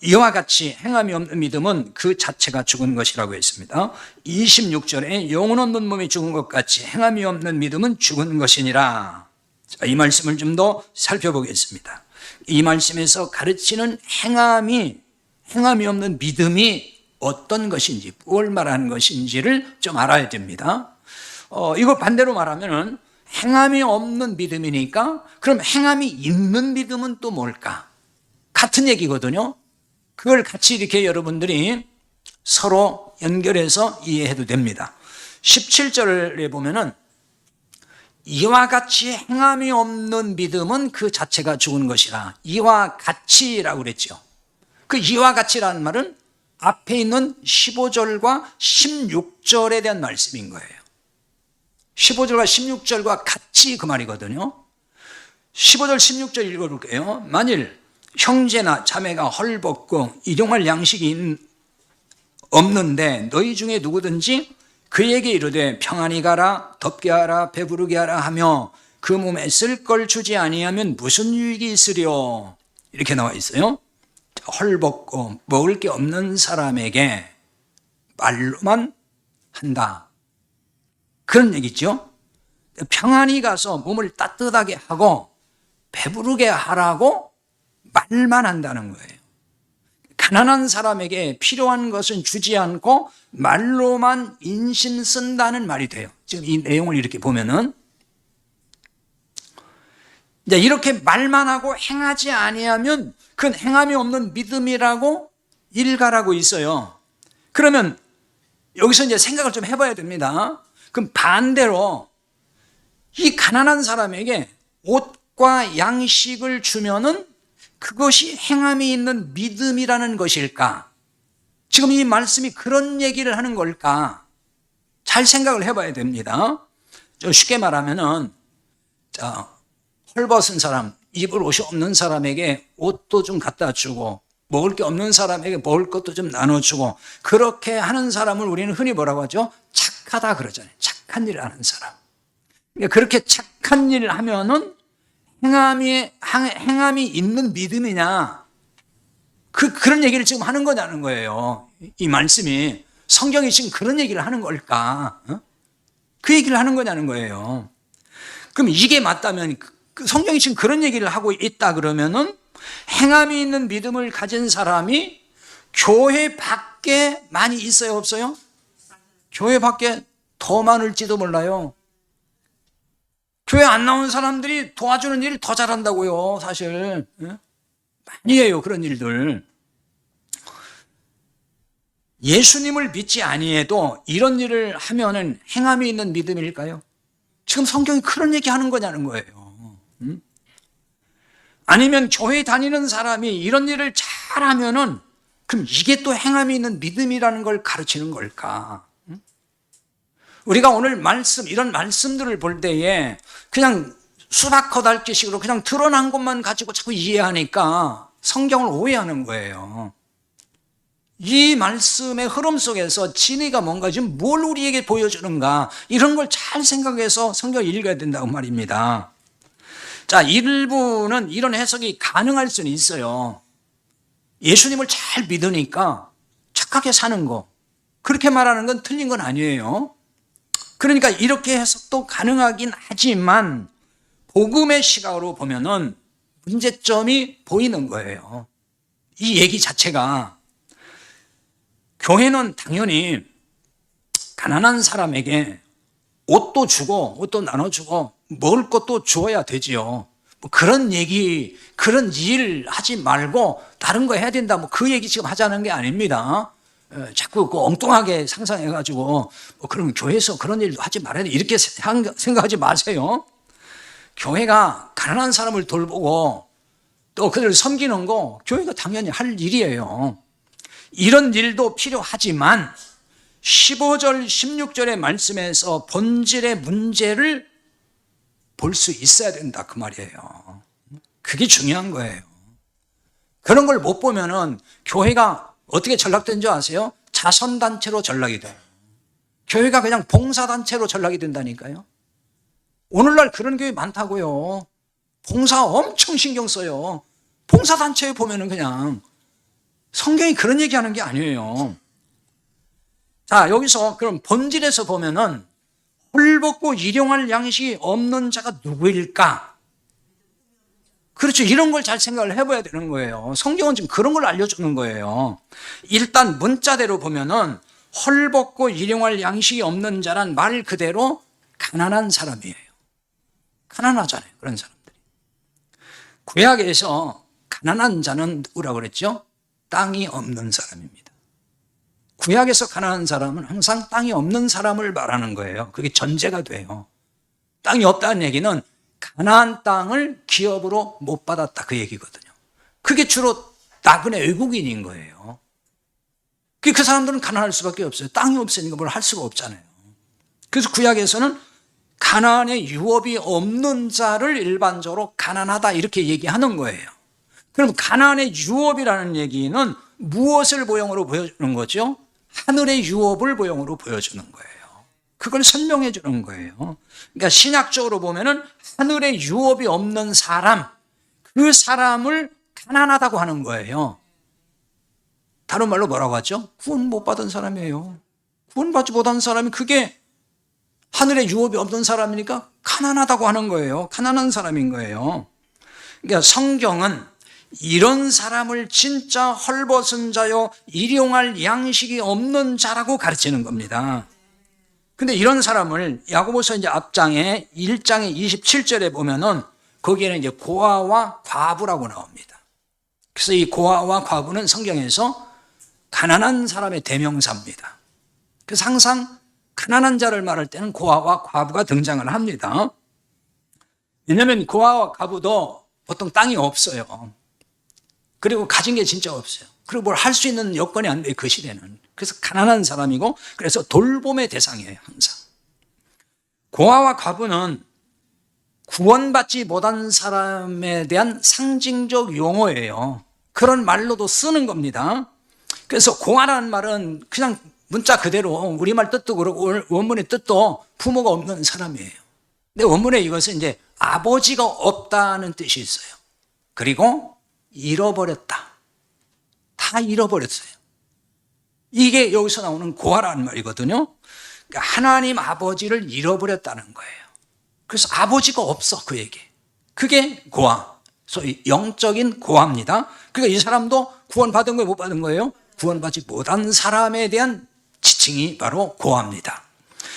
이와 같이 행함이 없는 믿음은 그 자체가 죽은 것이라고 했습니다. 26절에 영혼 없는 몸이 죽은 것 같이 행함이 없는 믿음은 죽은 것이니라. 자, 이 말씀을 좀 더 살펴보겠습니다. 이 말씀에서 가르치는 행함이 없는 믿음이 어떤 것인지, 뭘 말하는 것인지를 좀 알아야 됩니다. 이거 반대로 말하면은 행함이 없는 믿음이니까 그럼 행함이 있는 믿음은 또 뭘까? 같은 얘기거든요. 그걸 같이 이렇게 여러분들이 서로 연결해서 이해해도 됩니다. 17절에 보면은 이와 같이 행함이 없는 믿음은 그 자체가 죽은 것이라. 이와 같이라고 그랬죠. 그 이와 같이라는 말은 앞에 있는 15절과 16절에 대한 말씀인 거예요. 15절과 16절과 같이 그 말이거든요. 15절 16절 읽어볼게요. 만일 형제나 자매가 헐벗고 일용할 양식이 없는데 너희 중에 누구든지 그에게 이르되 평안히 가라, 덥게 하라, 배부르게 하라 하며 그 몸에 쓸 걸 주지 아니하면 무슨 유익이 있으려? 이렇게 나와 있어요. 헐벗고 먹을 게 없는 사람에게 말로만 한다. 그런 얘기죠. 평안히 가서 몸을 따뜻하게 하고 배부르게 하라고 말만 한다는 거예요. 가난한 사람에게 필요한 것은 주지 않고 말로만 인신 쓴다는 말이 돼요. 지금 이 내용을 이렇게 보면은 이제 이렇게 말만 하고 행하지 아니하면 그건 행함이 없는 믿음이라고 일갈하고 있어요. 그러면 여기서 이제 생각을 좀 해봐야 됩니다. 그럼 반대로 이 가난한 사람에게 옷과 양식을 주면은 그것이 행함이 있는 믿음이라는 것일까? 지금 이 말씀이 그런 얘기를 하는 걸까? 잘 생각을 해봐야 됩니다. 쉽게 말하면은 헐벗은 사람, 입을 옷이 없는 사람에게 옷도 좀 갖다 주고 먹을 게 없는 사람에게 먹을 것도 좀 나눠주고 그렇게 하는 사람을 우리는 흔히 뭐라고 하죠? 착하다 그러잖아요. 착한 일을 하는 사람. 그러니까 그렇게 착한 일을 하면은 행함이 있는 믿음이냐? 그런 얘기를 지금 하는 거냐는 거예요. 이 말씀이 성경이 지금 그런 얘기를 하는 걸까? 그 얘기를 하는 거냐는 거예요. 그럼 이게 맞다면 성경이 지금 그런 얘기를 하고 있다 그러면은 행함이 있는 믿음을 가진 사람이 교회 밖에 많이 있어요, 없어요? 교회 밖에 더 많을지도 몰라요. 교회 안 나온 사람들이 도와주는 일을 더 잘한다고요, 사실. 많이 해요, 그런 일들. 예수님을 믿지 아니해도 이런 일을 하면은 행함이 있는 믿음일까요? 지금 성경이 그런 얘기 하는 거냐는 거예요. 아니면 교회 다니는 사람이 이런 일을 잘하면은 그럼 이게 또 행함이 있는 믿음이라는 걸 가르치는 걸까? 우리가 오늘 말씀, 이런 말씀들을 볼 때에 그냥 수박 커달기식으로 그냥 드러난 것만 가지고 자꾸 이해하니까 성경을 오해하는 거예요. 이 말씀의 흐름 속에서 진리가 뭔가, 지금 뭘 우리에게 보여주는가, 이런 걸 잘 생각해서 성경을 읽어야 된다고 말입니다. 자, 일부는 이런 해석이 가능할 수는 있어요. 예수님을 잘 믿으니까 착하게 사는 거, 그렇게 말하는 건 틀린 건 아니에요. 그러니까 이렇게 해석도 가능하긴 하지만 복음의 시각으로 보면은 문제점이 보이는 거예요. 이 얘기 자체가, 교회는 당연히 가난한 사람에게 옷도 주고 옷도 나눠주고 먹을 것도 주어야 되지요. 뭐 그런 얘기, 그런 일 하지 말고 다른 거 해야 된다, 뭐 그 얘기 지금 하자는 게 아닙니다. 자꾸 그 엉뚱하게 상상해가지고 뭐 그럼 교회에서 그런 일도 하지 말아야 돼, 이렇게 생각하지 마세요. 교회가 가난한 사람을 돌보고 또 그들을 섬기는 거 교회가 당연히 할 일이에요. 이런 일도 필요하지만 15절, 16절의 말씀에서 본질의 문제를 볼 수 있어야 된다, 그 말이에요. 그게 중요한 거예요. 그런 걸 못 보면은 교회가 어떻게 전락된 줄 아세요? 자선단체로 전락이 돼요. 교회가 그냥 봉사단체로 전락이 된다니까요. 오늘날 그런 교회 많다고요. 봉사 엄청 신경 써요. 봉사단체에 보면은 그냥 성경이 그런 얘기하는 게 아니에요. 자, 여기서 그럼 본질에서 보면은 홀벗고 일용할 양식이 없는 자가 누구일까? 그렇죠. 이런 걸 잘 생각을 해봐야 되는 거예요. 성경은 지금 그런 걸 알려주는 거예요. 일단 문자대로 보면은 헐벗고 일용할 양식이 없는 자란 말 그대로 가난한 사람이에요. 가난하잖아요, 그런 사람들이. 구약에서 가난한 자는 누구라고 그랬죠? 땅이 없는 사람입니다. 구약에서 가난한 사람은 항상 땅이 없는 사람을 말하는 거예요. 그게 전제가 돼요. 땅이 없다는 얘기는 가나안 땅을 기업으로 못 받았다, 그 얘기거든요. 그게 주로 나그네 외국인인 거예요. 그 사람들은 가난할 수밖에 없어요. 땅이 없으니까 뭘 할 수가 없잖아요. 그래서 구약에서는 가나안에 유업이 없는 자를 일반적으로 가난하다, 이렇게 얘기하는 거예요. 그럼 가나안의 유업이라는 얘기는 무엇을 모형으로 보여주는 거죠? 하늘의 유업을 모형으로 보여주는 거예요. 그걸 설명해 주는 거예요. 그러니까 신학적으로 보면은 하늘의 유업이 없는 사람, 그 사람을 가난하다고 하는 거예요. 다른 말로 뭐라고 하죠? 구원 못 받은 사람이에요. 구원받지 못한 사람이 그게 하늘의 유업이 없는 사람이니까 가난하다고 하는 거예요. 가난한 사람인 거예요. 그러니까 성경은 이런 사람을 진짜 헐벗은 자요, 일용할 양식이 없는 자라고 가르치는 겁니다. 근데 이런 사람을 야고보서 이제 앞장에 1장의 27절에 보면은 거기에는 이제 고아와 과부라고 나옵니다. 그래서 이 고아와 과부는 성경에서 가난한 사람의 대명사입니다. 그래서 항상 가난한 자를 말할 때는 고아와 과부가 등장을 합니다. 왜냐하면 고아와 과부도 보통 땅이 없어요. 그리고 가진 게 진짜 없어요. 그리고 뭘 할 수 있는 여건이 안 돼요, 그 시대는. 그래서 가난한 사람이고, 그래서 돌봄의 대상이에요, 항상. 고아와 과부는 구원받지 못한 사람에 대한 상징적 용어예요. 그런 말로도 쓰는 겁니다. 그래서 고아라는 말은 그냥 문자 그대로 우리말 뜻도 그렇고 원문의 뜻도 부모가 없는 사람이에요. 근데 원문에 이것은 이제 아버지가 없다는 뜻이 있어요. 그리고 잃어버렸다. 다 잃어버렸어요. 이게 여기서 나오는 고아라는 말이거든요. 그러니까 하나님 아버지를 잃어버렸다는 거예요. 그래서 아버지가 없어, 그에게. 그게 고아, 소위 영적인 고아입니다. 그러니까 이 사람도 구원받은 거예요, 못 받은 거예요? 구원받지 못한 사람에 대한 지칭이 바로 고아입니다.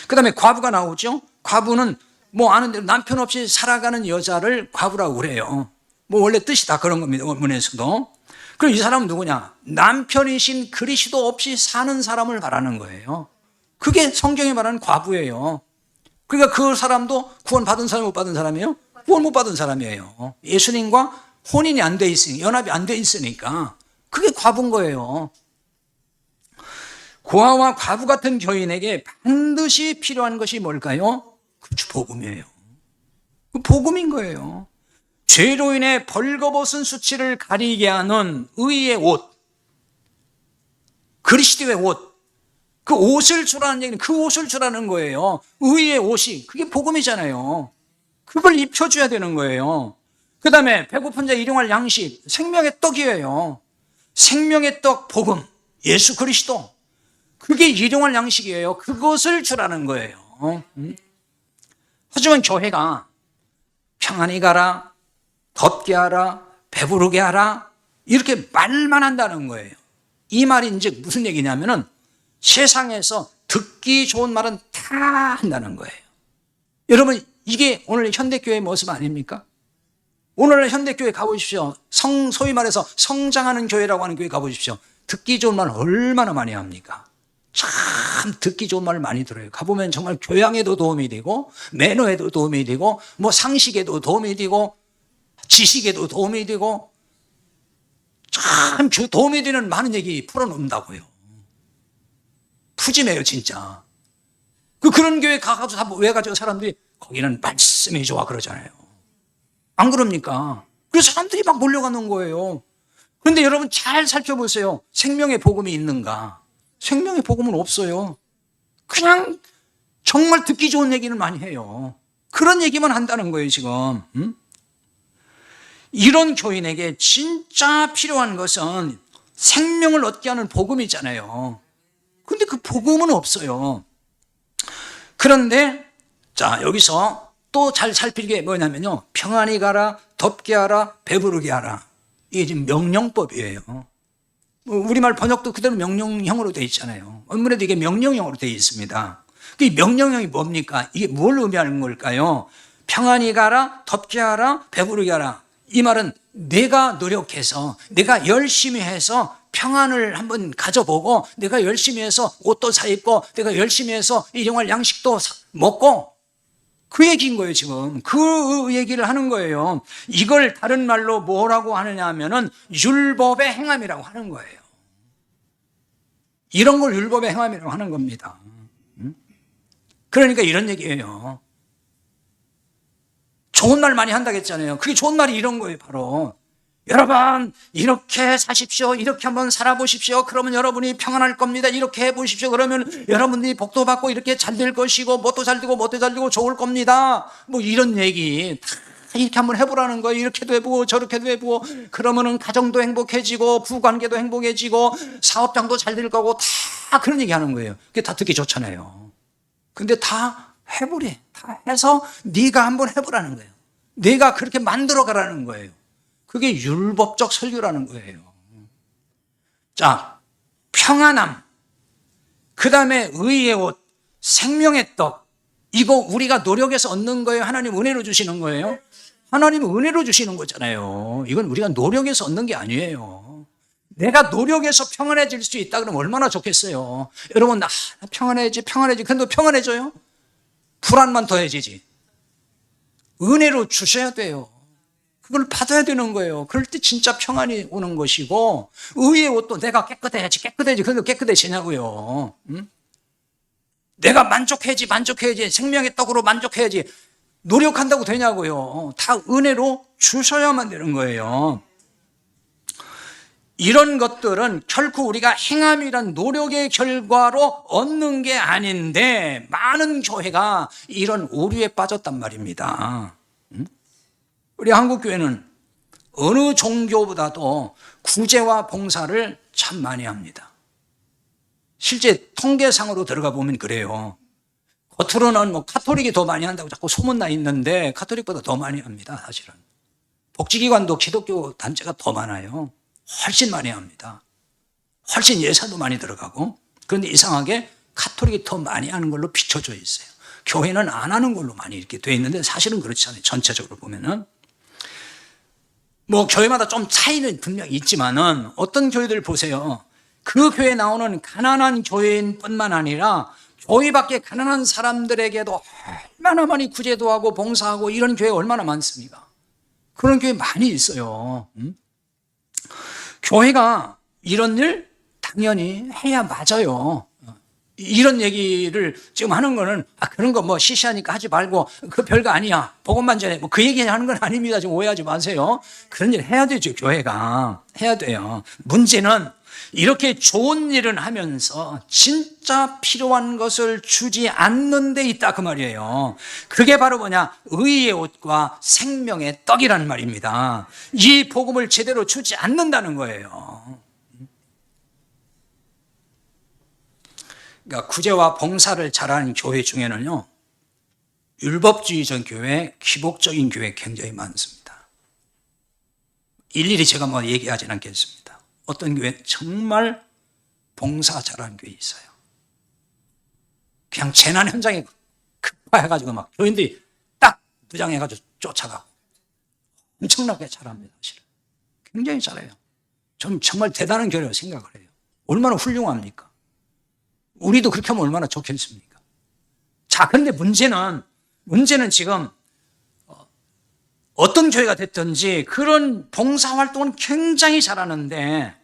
그 다음에 과부가 나오죠. 과부는 뭐 아는 대로 남편 없이 살아가는 여자를 과부라고 그래요. 뭐 원래 뜻이 다 그런 겁니다. 원문에서도. 그럼 이 사람은 누구냐? 남편이신 그리스도 없이 사는 사람을 말하는 거예요. 그게 성경이 말하는 과부예요. 그러니까 그 사람도 구원 받은 사람이 못 받은 사람이에요? 구원 못 받은 사람이에요. 예수님과 혼인이 안 돼 있으니까, 연합이 안 돼 있으니까 그게 과부인 거예요. 고아와 과부 같은 교인에게 반드시 필요한 것이 뭘까요? 그렇죠, 복음이에요. 그 복음인 거예요. 죄로 인해 벌거벗은 수치를 가리게 하는 의의 옷, 그리스도의 옷, 그 옷을 주라는 얘기는 그 옷을 주라는 거예요. 의의 옷이, 그게 복음이잖아요. 그걸 입혀줘야 되는 거예요. 그 다음에 배고픈 자 일용할 양식, 생명의 떡이에요. 생명의 떡, 복음, 예수 그리스도, 그게 일용할 양식이에요. 그것을 주라는 거예요. 하지만 교회가 평안히 가라, 덥게 하라, 배부르게 하라, 이렇게 말만 한다는 거예요. 이 말이 이제 무슨 얘기냐면은 세상에서 듣기 좋은 말은 다 한다는 거예요. 여러분, 이게 오늘 현대교회의 모습 아닙니까? 오늘날 현대교회 가보십시오. 소위 말해서 성장하는 교회라고 하는 교회 가보십시오. 듣기 좋은 말 얼마나 많이 합니까? 참 듣기 좋은 말을 많이 들어요. 가보면 정말 교양에도 도움이 되고, 매너에도 도움이 되고, 뭐 상식에도 도움이 되고, 지식에도 도움이 되고, 참 도움이 되는 많은 얘기 풀어놓는다고요. 푸짐해요, 진짜. 그런 교회 가가지고 다 왜 가지고 사람들이 거기는 말씀이 좋아 그러잖아요. 안 그럽니까? 그래서 사람들이 막 몰려가는 거예요. 그런데 여러분 잘 살펴보세요. 생명의 복음이 있는가? 생명의 복음은 없어요. 그냥 정말 듣기 좋은 얘기는 많이 해요. 그런 얘기만 한다는 거예요, 지금. 이런 교인에게 진짜 필요한 것은 생명을 얻게 하는 복음이잖아요. 근데 그 복음은 없어요. 그런데 자, 여기서 또 잘 살필 게 뭐냐면요, 평안히 가라, 덥게 하라, 배부르게 하라. 이게 지금 명령법이에요. 우리말 번역도 그대로 명령형으로 되어 있잖아요. 원문에도 이게 명령형으로 되어 있습니다. 이 명령형이 뭡니까? 이게 뭘 의미하는 걸까요? 평안히 가라, 덥게 하라, 배부르게 하라. 이 말은 내가 노력해서, 내가 열심히 해서 평안을 한번 가져보고, 내가 열심히 해서 옷도 사입고, 내가 열심히 해서 일용할 양식도 먹고, 그 얘기인 거예요, 지금. 그 얘기를 하는 거예요. 이걸 다른 말로 뭐라고 하느냐 하면은 율법의 행함이라고 하는 거예요. 이런 걸 율법의 행함이라고 하는 겁니다. 그러니까 이런 얘기예요. 좋은 말 많이 한다고 했잖아요. 그게 좋은 말이 이런 거예요, 바로. 여러분, 이렇게 사십시오. 이렇게 한번 살아보십시오. 그러면 여러분이 평안할 겁니다. 이렇게 해보십시오. 그러면 여러분들이 복도 받고 이렇게 잘 될 것이고, 뭣도 잘 되고, 뭣도 잘 되고, 좋을 겁니다. 뭐 이런 얘기 다 이렇게 한번 해보라는 거예요. 이렇게도 해보고, 저렇게도 해보고, 그러면은 가정도 행복해지고, 부관계도 행복해지고, 사업장도 잘 될 거고, 다 그런 얘기 하는 거예요. 그게 다 듣기 좋잖아요. 근데 다 해보래. 다 해서 네가 한번 해보라는 거예요. 네가 그렇게 만들어 가라는 거예요. 그게 율법적 설교라는 거예요. 자, 평안함, 그 다음에 의의 옷, 생명의 떡, 이거 우리가 노력해서 얻는 거예요? 하나님 은혜로 주시는 거예요? 하나님은 은혜로 주시는 거잖아요. 이건 우리가 노력해서 얻는 게 아니에요. 내가 노력해서 평안해질 수 있다 그러면 얼마나 좋겠어요. 여러분, 나 평안해지. 근데 평안해져요? 불안만 더해지지. 은혜로 주셔야 돼요. 그걸 받아야 되는 거예요. 그럴 때 진짜 평안이 오는 것이고, 의의 옷도 내가 깨끗해야지. 근데 깨끗해지냐고요. 내가 만족해야지. 생명의 떡으로 만족해야지. 노력한다고 되냐고요. 다 은혜로 주셔야만 되는 거예요. 이런 것들은 결코 우리가 행함이란 노력의 결과로 얻는 게 아닌데, 많은 교회가 이런 오류에 빠졌단 말입니다. 우리 한국교회는 어느 종교보다도 구제와 봉사를 참 많이 합니다. 실제 통계상으로 들어가 보면 그래요. 겉으로는 뭐 카톨릭이 더 많이 한다고 자꾸 소문나 있는데 카톨릭보다 더 많이 합니다, 사실은. 복지기관도 기독교 단체가 더 많아요. 훨씬 많이 합니다. 훨씬 예산도 많이 들어가고. 그런데 이상하게 카톨릭이 더 많이 하는 걸로 비춰져 있어요. 교회는 안 하는 걸로 많이 이렇게 돼 있는데 사실은 그렇지 않아요. 전체적으로 보면은. 뭐 교회마다 좀 차이는 분명히 있지만은 어떤 교회들 보세요. 그 교회에 나오는 가난한 교회인 뿐만 아니라 교회 밖에 가난한 사람들에게도 얼마나 많이 구제도 하고 봉사하고 이런 교회 얼마나 많습니까? 그런 교회 많이 있어요. 교회가 이런 일 당연히 해야 맞아요. 이런 얘기를 지금 하는 거는 그런 거 뭐 시시하니까 하지 말고 그 별거 아니야. 복음만 전해. 뭐 그 얘기 하는 건 아닙니다. 지금 오해하지 마세요. 그런 일 해야 되죠. 교회가 해야 돼요. 문제는 이렇게 좋은 일은 하면서 진짜 필요한 것을 주지 않는 데 있다 그 말이에요. 그게 바로 뭐냐? 의의 옷과 생명의 떡이라는 말입니다. 이 복음을 제대로 주지 않는다는 거예요. 그러니까 구제와 봉사를 잘하는 교회 중에는요, 율법주의적 교회, 기복적인 교회 굉장히 많습니다. 일일이 제가 뭐 얘기하지는 않겠습니다. 어떤 교회 정말 봉사 잘하는 교회 있어요. 그냥 재난 현장에 급파해가지고 막 교인들이 딱 부장해가지고 쫓아가고 엄청나게 잘합니다. 사실은 굉장히 잘해요. 저는 정말 대단한 교회라고 생각을 해요. 얼마나 훌륭합니까? 우리도 그렇게 하면 얼마나 좋겠습니까? 자, 그런데 문제는 지금 어떤 교회가 됐든지 그런 봉사활동은 굉장히 잘하는데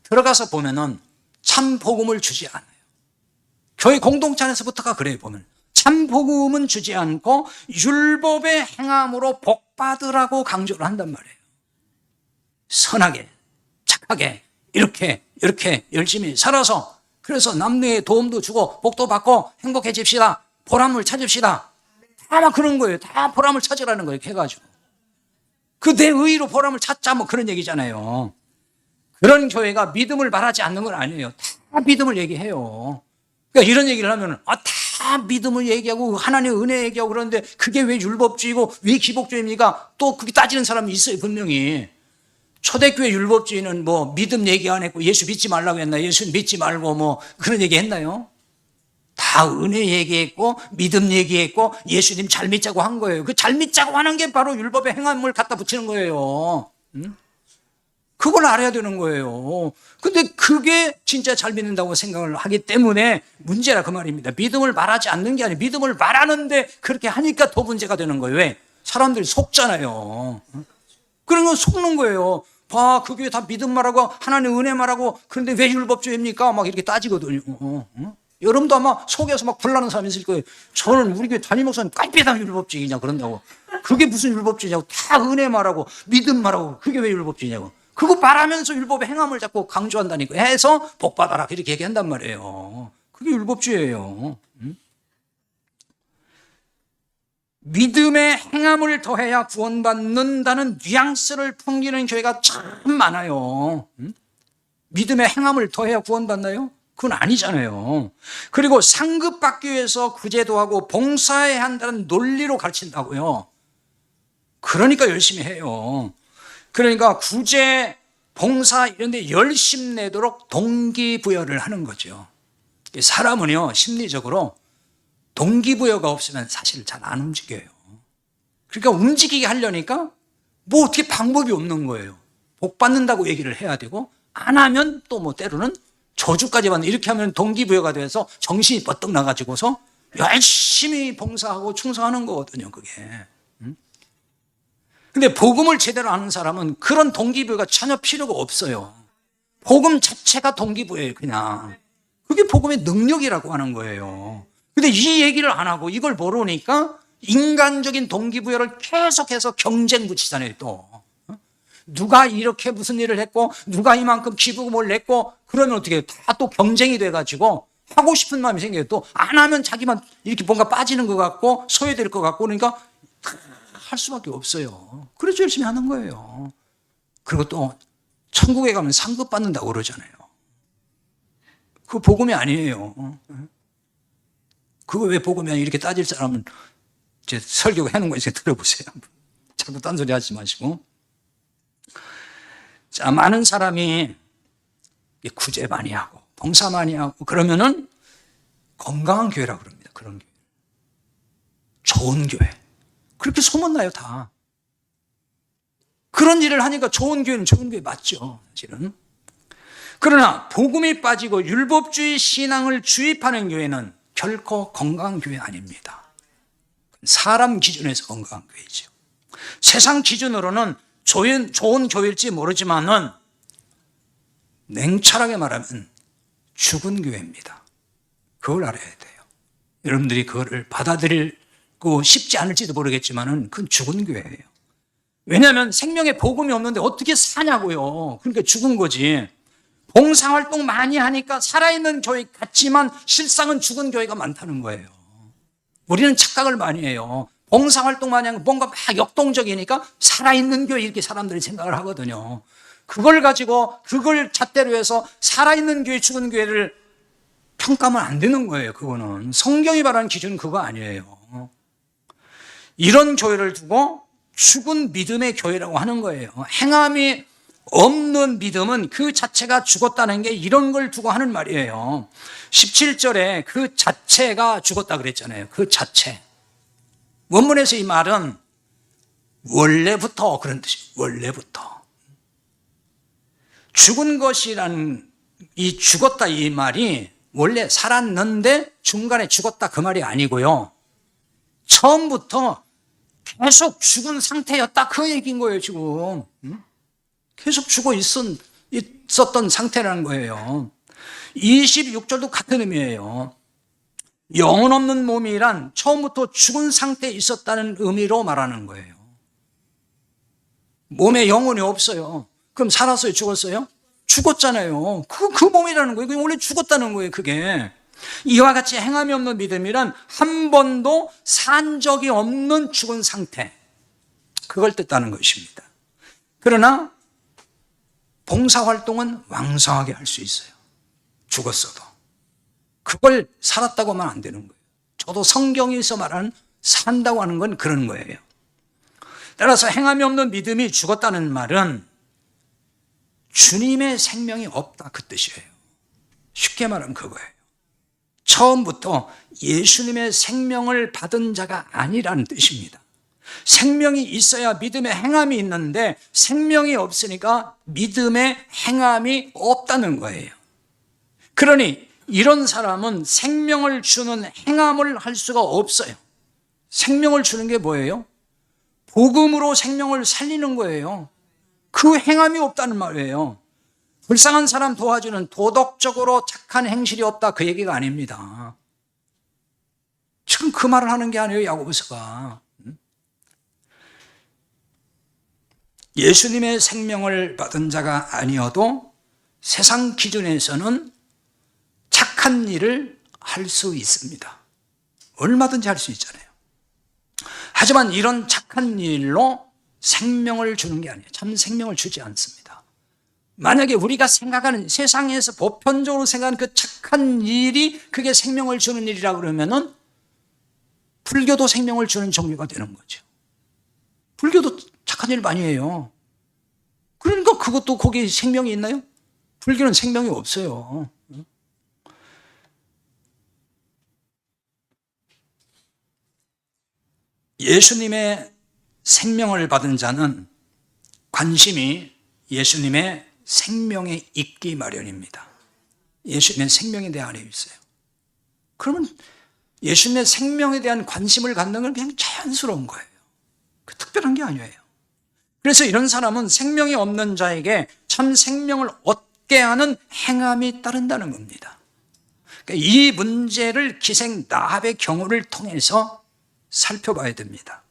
들어가서 보면은 참 복음을 주지 않아요. 교회 공동체 안에서부터가 그래요. 보면 참 복음은 주지 않고 율법의 행함으로 복 받으라고 강조를 한단 말이에요. 선하게, 착하게 이렇게 열심히 살아서 그래서 남녀의 도움도 주고 복도 받고 행복해집시다. 보람을 찾읍시다. 다 막 그런 거예요. 다 보람을 찾으라는 거예요. 해가지고. 그 내 의의로 보람을 찾자 뭐 그런 얘기잖아요. 그런 교회가 믿음을 말하지 않는 건 아니에요. 다 믿음을 얘기해요. 그러니까 이런 얘기를 하면 다 믿음을 얘기하고 하나님의 은혜 얘기하고 그러는데 그게 왜 율법주의고 왜 기복주의입니까? 또 그게 따지는 사람이 있어요. 분명히. 초대교회 율법주의는 뭐 믿음 얘기 안 했고 예수 믿지 말라고 했나? 예수 믿지 말고 뭐 그런 얘기 했나요? 다 은혜 얘기했고 믿음 얘기했고 예수님 잘 믿자고 한 거예요. 그 잘 믿자고 하는 게 바로 율법의 행함을 갖다 붙이는 거예요. 그걸 알아야 되는 거예요. 근데 그게 진짜 잘 믿는다고 생각을 하기 때문에 문제라 그 말입니다. 믿음을 말하지 않는 게 아니라 믿음을 말하는데 그렇게 하니까 더 문제가 되는 거예요. 왜? 사람들이 속잖아요. 그런 건 속는 거예요. 봐, 그 교회 다 믿음 말하고 하나님 은혜 말하고 그런데 왜 율법주의입니까? 막 이렇게 따지거든요. 여러분도 아마 속에서 막 불나는 사람이 있을 거예요. 저는 우리 교회 담임 목사님 깔빼다 율법주의냐 그런다고. 그게 무슨 율법주의냐고. 다 은혜 말하고 믿음 말하고 그게 왜 율법주의냐고. 그거 말하면서 율법의 행함을 자꾸 강조한다니까 해서 복 받아라 이렇게 얘기한단 말이에요. 그게 율법주의예요. 믿음의 행함을 더해야 구원받는다는 뉘앙스를 풍기는 교회가 참 많아요. 믿음의 행함을 더해야 구원받나요? 그건 아니잖아요. 그리고 상급받기 위해서 구제도 하고 봉사해야 한다는 논리로 가르친다고요. 그러니까 열심히 해요. 그러니까 구제, 봉사 이런 데 열심 내도록 동기부여를 하는 거죠. 사람은요, 심리적으로 동기부여가 없으면 사실 잘 안 움직여요. 그러니까 움직이게 하려니까 뭐 어떻게 방법이 없는 거예요. 복 받는다고 얘기를 해야 되고 안 하면 또 뭐 때로는 저주까지 받는 이렇게 하면 동기부여가 돼서 정신이 뻗떡 나가지고서 열심히 봉사하고 충성하는 거거든요. 그게. 근데 복음을 제대로 아는 사람은 그런 동기부여가 전혀 필요가 없어요. 복음 자체가 동기부여예요. 그냥. 그게 복음의 능력이라고 하는 거예요. 근데 이 얘기를 안 하고 이걸 모르니까 인간적인 동기부여를 계속해서 경쟁 붙이잖아요. 또 누가 이렇게 무슨 일을 했고 누가 이만큼 기부금을 냈고 그러면 어떻게 해요? 다 또 경쟁이 돼가지고 하고 싶은 마음이 생겨요. 또 안 하면 자기만 이렇게 뭔가 빠지는 것 같고 소외될 것 같고 그러니까 할 수밖에 없어요. 그래서 열심히 하는 거예요. 그리고 또 천국에 가면 상급 받는다고 그러잖아요. 그거 복음이 아니에요. 그거 왜 복음이 아니에요? 이렇게 따질 사람은 제 설교 해놓은 거 이제 들어보세요. 자꾸 딴소리 하지 마시고. 자, 많은 사람이 구제 많이 하고 봉사 많이 하고 그러면은 건강한 교회라고 그럽니다. 그런 교회. 좋은 교회. 그렇게 소문나요, 다. 그런 일을 하니까 좋은 교회는 좋은 교회 맞죠, 사실은. 그러나 복음이 빠지고 율법주의 신앙을 주입하는 교회는 결코 건강한 교회 아닙니다. 사람 기준에서 건강한 교회죠. 세상 기준으로는 좋은 교회일지 모르지만은 냉철하게 말하면 죽은 교회입니다. 그걸 알아야 돼요. 여러분들이 그거를 받아들이고 싶지 않을지도 모르겠지만은 그건 죽은 교회예요. 왜냐하면 생명의 복음이 없는데 어떻게 사냐고요. 그러니까 죽은 거지. 봉사활동 많이 하니까 살아있는 교회 같지만 실상은 죽은 교회가 많다는 거예요. 우리는 착각을 많이 해요. 봉사활동 많이 하면 뭔가 막 역동적이니까 살아있는 교회 이렇게 사람들이 생각을 하거든요. 그걸 가지고 그걸 잣대로 해서 살아있는 교회, 죽은 교회를 평가하면 안 되는 거예요. 그거는 성경이 말하는 기준은 그거 아니에요. 이런 교회를 두고 죽은 믿음의 교회라고 하는 거예요. 행함이 없는 믿음은 그 자체가 죽었다는 게 이런 걸 두고 하는 말이에요. 17절에 그 자체가 죽었다 그랬잖아요. 그 자체. 원문에서 이 말은 원래부터 그런 뜻이에요. 원래부터. 죽은 것이란 이 죽었다 이 말이 원래 살았는데 중간에 죽었다 그 말이 아니고요. 처음부터 계속 죽은 상태였다 그 얘기인 거예요, 지금. 계속 죽어 있었던 상태라는 거예요. 26절도 같은 의미예요. 영혼 없는 몸이란 처음부터 죽은 상태에 있었다는 의미로 말하는 거예요. 몸에 영혼이 없어요. 그럼 살았어요? 죽었어요? 죽었잖아요. 그 몸이라는 거예요. 그게 원래 죽었다는 거예요, 그게. 이와 같이 행함이 없는 믿음이란 한 번도 산 적이 없는 죽은 상태. 그걸 뜻하는 것입니다. 그러나 봉사활동은 왕성하게 할 수 있어요. 죽었어도. 그걸 살았다고 하면 안 되는 거예요. 저도 성경에서 말하는 산다고 하는 건 그런 거예요. 따라서 행함이 없는 믿음이 죽었다는 말은 주님의 생명이 없다 그 뜻이에요. 쉽게 말하면 그거예요. 처음부터 예수님의 생명을 받은 자가 아니라는 뜻입니다. 생명이 있어야 믿음의 행함이 있는데 생명이 없으니까 믿음의 행함이 없다는 거예요. 그러니 이런 사람은 생명을 주는 행함을 할 수가 없어요. 생명을 주는 게 뭐예요? 복음으로 생명을 살리는 거예요. 그 행함이 없다는 말이에요. 불쌍한 사람 도와주는 도덕적으로 착한 행실이 없다 그 얘기가 아닙니다. 지금 그 말을 하는 게 아니에요, 야고보서가. 예수님의 생명을 받은 자가 아니어도 세상 기준에서는 착한 일을 할 수 있습니다. 얼마든지 할 수 있잖아요. 하지만 이런 착한 일로 생명을 주는 게 아니에요. 참 생명을 주지 않습니다. 만약에 우리가 생각하는 세상에서 보편적으로 생각하는 그 착한 일이 그게 생명을 주는 일이라고 그러면은 불교도 생명을 주는 종류가 되는 거죠. 불교도 착한 일 많이 해요. 그러니까 그것도 거기에 생명이 있나요? 불교는 생명이 없어요. 예수님의 생명을 받은 자는 관심이 예수님의 생명에 있기 마련입니다. 예수님의 생명에 대한 안에 있어요. 그러면 예수님의 생명에 대한 관심을 갖는 건 그냥 자연스러운 거예요. 그 특별한 게 아니에요. 그래서 이런 사람은 생명이 없는 자에게 참 생명을 얻게 하는 행함이 따른다는 겁니다. 그러니까 이 문제를 기생 나합의 경우를 통해서 살펴봐야 됩니다.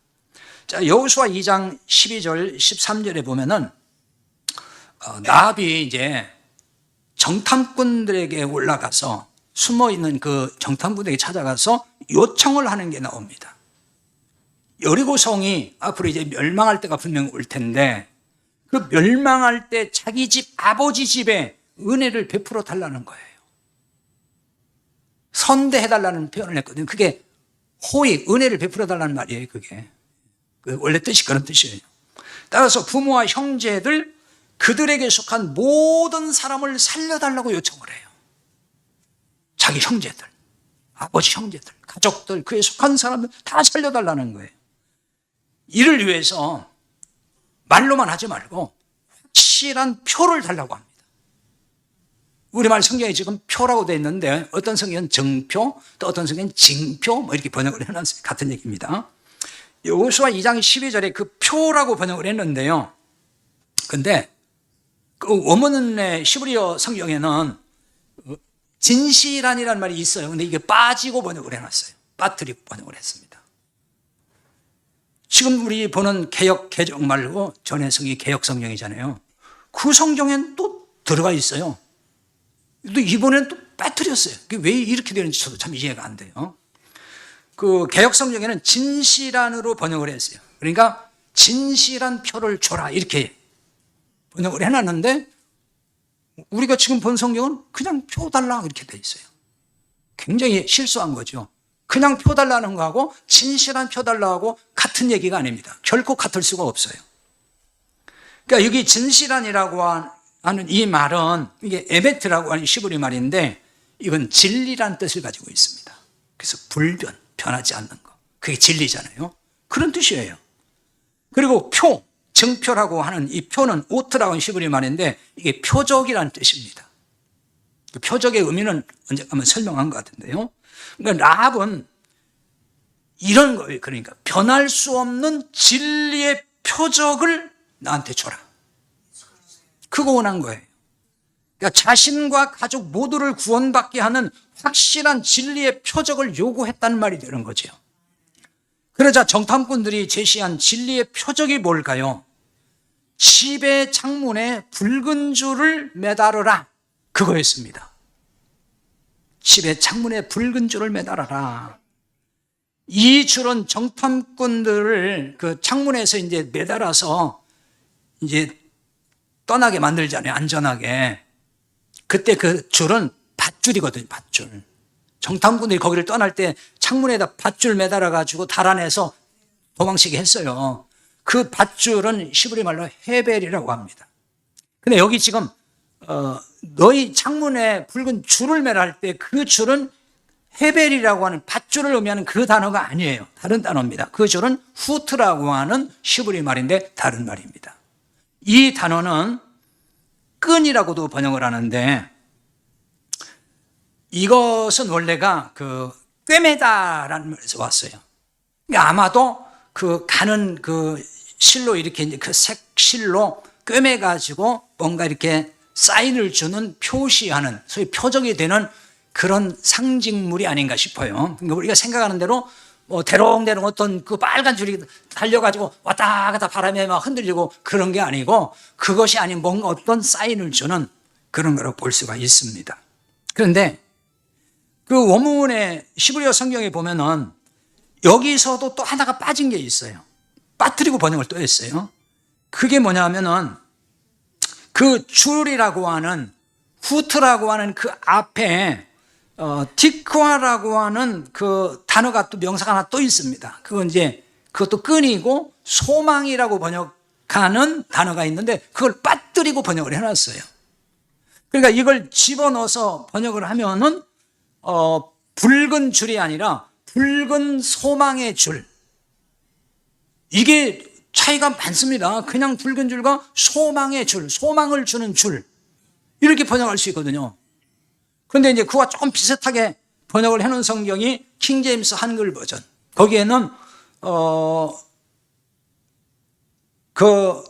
자, 여호수아 2장 12절 13절에 보면은 나합이 이제 정탐꾼들에게 올라가서 숨어 있는 그 정탐꾼에게 찾아가서 요청을 하는 게 나옵니다. 여리고성이 앞으로 이제 멸망할 때가 분명 올 텐데 그 멸망할 때 자기 집 아버지 집에 은혜를 베풀어 달라는 거예요. 선대해 달라는 표현을 했거든요. 그게 호의, 은혜를 베풀어 달라는 말이에요. 그게 원래 뜻이 그런 뜻이에요. 따라서 부모와 형제들 그들에게 속한 모든 사람을 살려달라고 요청을 해요. 자기 형제들. 아버지, 형제들, 가족들, 그에 속한 사람들 다 살려달라는 거예요. 이를 위해서 말로만 하지 말고 확실한 표를 달라고 합니다. 우리말 성경에 지금 표라고 되어 있는데 어떤 성경은 정표, 또 어떤 성경은 징표 뭐 이렇게 번역을 해놨어요. 같은 얘기입니다. 여호수아 2장 12절에 그 표라고 번역을 했는데요. 근데 그 원문의 시브리어 성경에는 진실한이라는 말이 있어요. 근데 이게 빠지고 번역을 해놨어요. 빠뜨리고 번역을 했습니다. 지금 우리 보는 개역 개정 말고 전의 성이 개역 성경이잖아요. 그 성경엔 또 들어가 있어요. 또 이번엔 또 빠뜨렸어요. 그게 왜 이렇게 되는지 저도 참 이해가 안 돼요. 그 개역 성경에는 진실한으로 번역을 했어요. 그러니까 진실한 표를 줘라 이렇게 번역을 해놨는데 우리가 지금 본 성경은 그냥 표 달라 이렇게 돼 있어요. 굉장히 실수한 거죠. 그냥 표 달라는 거하고 진실한 표 달라고 같은 얘기가 아닙니다. 결코 같을 수가 없어요. 그러니까 여기 진실한이라고 하는 이 말은 이게 에메트라고 하는 시브리 말인데 이건 진리란 뜻을 가지고 있습니다. 그래서 불변, 변하지 않는 거. 그게 진리잖아요. 그런 뜻이에요. 그리고 표, 정표라고 하는 이 표는 오트라고 하는 시브리 말인데 이게 표적이라는 뜻입니다. 그 표적의 의미는 언제 한번 설명한 것 같은데요. 그러니까 라합은 이런 거예요. 그러니까 변할 수 없는 진리의 표적을 나한테 줘라. 그거 원한 거예요. 그러니까 자신과 가족 모두를 구원받게 하는 확실한 진리의 표적을 요구했다는 말이 되는 거죠. 그러자 정탐꾼들이 제시한 진리의 표적이 뭘까요? 집의 창문에 붉은 줄을 매달아라. 그거였습니다. 집의 창문에 붉은 줄을 매달아라. 이 줄은 정탐꾼들을 그 창문에서 이제 매달아서 이제 떠나게 만들잖아요. 안전하게. 그때 그 줄은 밧줄이거든요. 밧줄. 정탐꾼들이 거기를 떠날 때 창문에다 밧줄 매달아가지고 달아내서 도망치게 했어요. 그 밧줄은 시브리 말로 헤벨이라고 합니다. 근데 여기 지금 너희 창문에 붉은 줄을 매랄 때 그 줄은 헤벨이라고 하는 밧줄을 의미하는 그 단어가 아니에요. 다른 단어입니다. 그 줄은 후트라고 하는 시브리 말인데 다른 말입니다. 이 단어는 끈이라고도 번역을 하는데 이것은 원래가 그 꿰매다라는 말에서 왔어요. 아마도 그 가는 그 실로 이렇게 이제 그 색실로 꿰매가지고 뭔가 이렇게 사인을 주는 표시하는 소위 표적이 되는 그런 상징물이 아닌가 싶어요. 그러니까 우리가 생각하는 대로 뭐 대롱대롱 어떤 그 빨간 줄이 달려가지고 왔다 갔다 바람에 막 흔들리고 그런 게 아니고 그것이 아닌 뭔가 어떤 사인을 주는 그런 거라고 볼 수가 있습니다. 그런데 그 원문의 시브리어 성경에 보면은 여기서도 또 하나가 빠진 게 있어요. 빠뜨리고 번역을 또 했어요. 그게 뭐냐면은 그 줄이라고 하는 후트라고 하는 그 앞에 티크와라고 하는 그 단어가 또 명사가 하나 또 있습니다. 그건 이제 그것도 끈이고 소망이라고 번역하는 단어가 있는데 그걸 빠뜨리고 번역을 해놨어요. 그러니까 이걸 집어넣어서 번역을 하면은 붉은 줄이 아니라 붉은 소망의 줄. 이게 차이가 많습니다. 그냥 붉은 줄과 소망의 줄, 소망을 주는 줄. 이렇게 번역할 수 있거든요. 그런데 이제 그와 조금 비슷하게 번역을 해놓은 성경이 킹제임스 한글 버전. 거기에는 그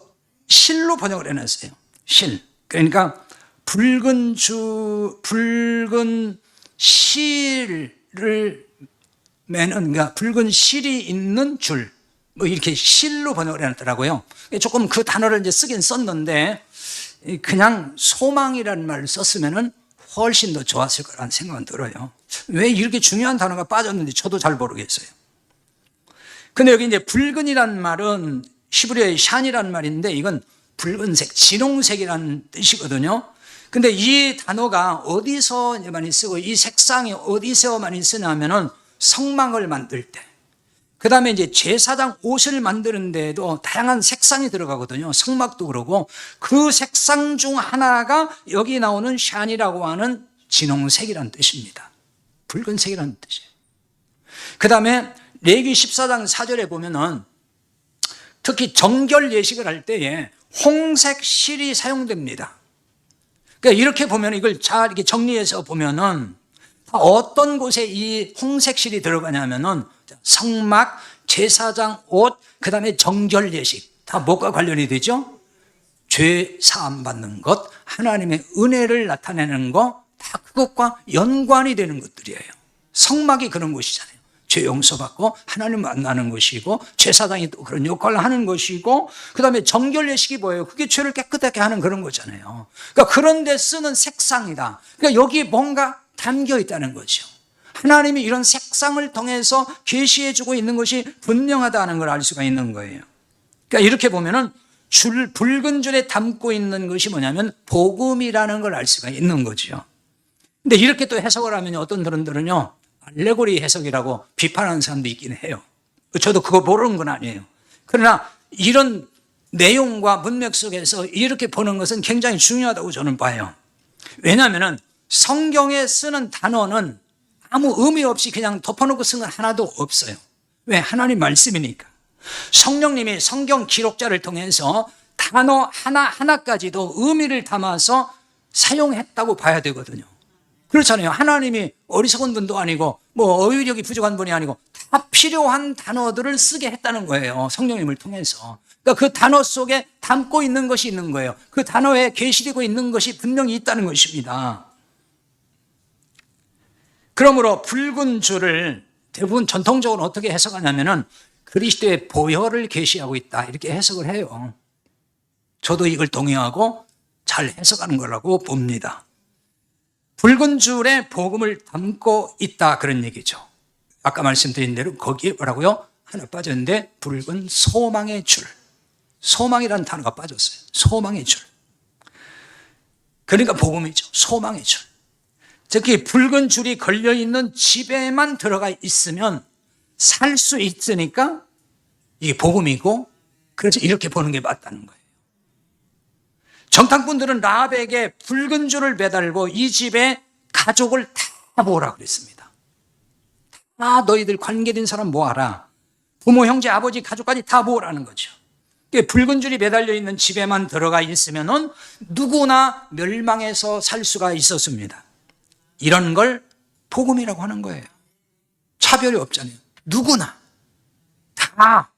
실로 번역을 해놨어요. 실. 그러니까 붉은 실을 매는, 그러니까 붉은 실이 있는 줄. 뭐 이렇게 실로 번역을 해놨더라고요. 조금 그 단어를 이제 쓰긴 썼는데 그냥 소망이라는 말을 썼으면은 훨씬 더 좋았을 거라는 생각은 들어요. 왜 이렇게 중요한 단어가 빠졌는지 저도 잘 모르겠어요. 근데 여기 이제 붉은이라는 말은 히브리어의 샨이라는 말인데 이건 붉은색, 진홍색이라는 뜻이거든요. 근데 이 단어가 어디서 많이 쓰고 이 색상이 어디서 많이 쓰냐면은 성막을 만들 때, 그 다음에 이제 제사장 옷을 만드는 데에도 다양한 색상이 들어가거든요. 성막도 그러고 그 색상 중 하나가 여기 나오는 샨이라고 하는 진홍색이라는 뜻입니다. 붉은색이라는 뜻이에요. 그 다음에 레위기 14장 4절에 보면은 특히 정결 예식을 할 때에 홍색 실이 사용됩니다. 그러니까 이렇게 보면 이걸 잘 이렇게 정리해서 보면은 어떤 곳에 이 홍색 실이 들어가냐면은 성막, 제사장 옷, 그 다음에 정결 예식 다 뭐가 관련이 되죠? 죄 사함 받는 것, 하나님의 은혜를 나타내는 것, 다 그것과 연관이 되는 것들이에요. 성막이 그런 곳이잖아요. 죄 용서받고 하나님 만나는 것이고, 제사장이 또 그런 역할을 하는 것이고, 그 다음에 정결 예식이 뭐예요? 그게 죄를 깨끗하게 하는 그런 거잖아요. 그러니까 그런 데 쓰는 색상이다. 그러니까 여기 뭔가 담겨 있다는 거죠. 하나님이 이런 색상을 통해서 계시해 주고 있는 것이 분명하다는 걸 알 수가 있는 거예요. 그러니까 이렇게 보면은 붉은 줄에 담고 있는 것이 뭐냐면 복음이라는 걸 알 수가 있는 거죠. 근데 이렇게 또 해석을 하면 어떤 사람들은요, 알레고리 해석이라고 비판하는 사람도 있긴 해요. 저도 그거 모르는 건 아니에요. 그러나 이런 내용과 문맥 속에서 이렇게 보는 것은 굉장히 중요하다고 저는 봐요. 왜냐하면 성경에 쓰는 단어는 아무 의미 없이 그냥 덮어놓고 쓴 건 하나도 없어요. 왜? 하나님 말씀이니까. 성령님이 성경 기록자를 통해서 단어 하나하나까지도 의미를 담아서 사용했다고 봐야 되거든요. 그렇잖아요. 하나님이 어리석은 분도 아니고 뭐 어휘력이 부족한 분이 아니고 다 필요한 단어들을 쓰게 했다는 거예요. 성령님을 통해서. 그러니까 그 단어 속에 담고 있는 것이 있는 거예요. 그 단어에 계시되고 있는 것이 분명히 있다는 것입니다. 그러므로 붉은 줄을 대부분 전통적으로 어떻게 해석하냐면은 그리스도의 보혈을 계시하고 있다, 이렇게 해석을 해요. 저도 이걸 동의하고 잘 해석하는 거라고 봅니다. 붉은 줄에 복음을 담고 있다, 그런 얘기죠. 아까 말씀드린 대로 거기에 뭐라고요? 하나 빠졌는데 붉은 소망의 줄. 소망이라는 단어가 빠졌어요. 소망의 줄. 그러니까 복음이죠. 소망의 줄. 특히 붉은 줄이 걸려있는 집에만 들어가 있으면 살 수 있으니까 이게 복음이고, 그래서 이렇게 보는 게 맞다는 거예요. 정탐꾼들은 라합에게 붉은 줄을 매달고 이 집에 가족을 다 모으라고 그랬습니다. 다 너희들 관계된 사람 모아라. 부모, 형제, 아버지, 가족까지 다 모으라는 거죠. 붉은 줄이 매달려 있는 집에만 들어가 있으면은 누구나 멸망해서 살 수가 있었습니다. 이런 걸 복음이라고 하는 거예요. 차별이 없잖아요. 누구나 다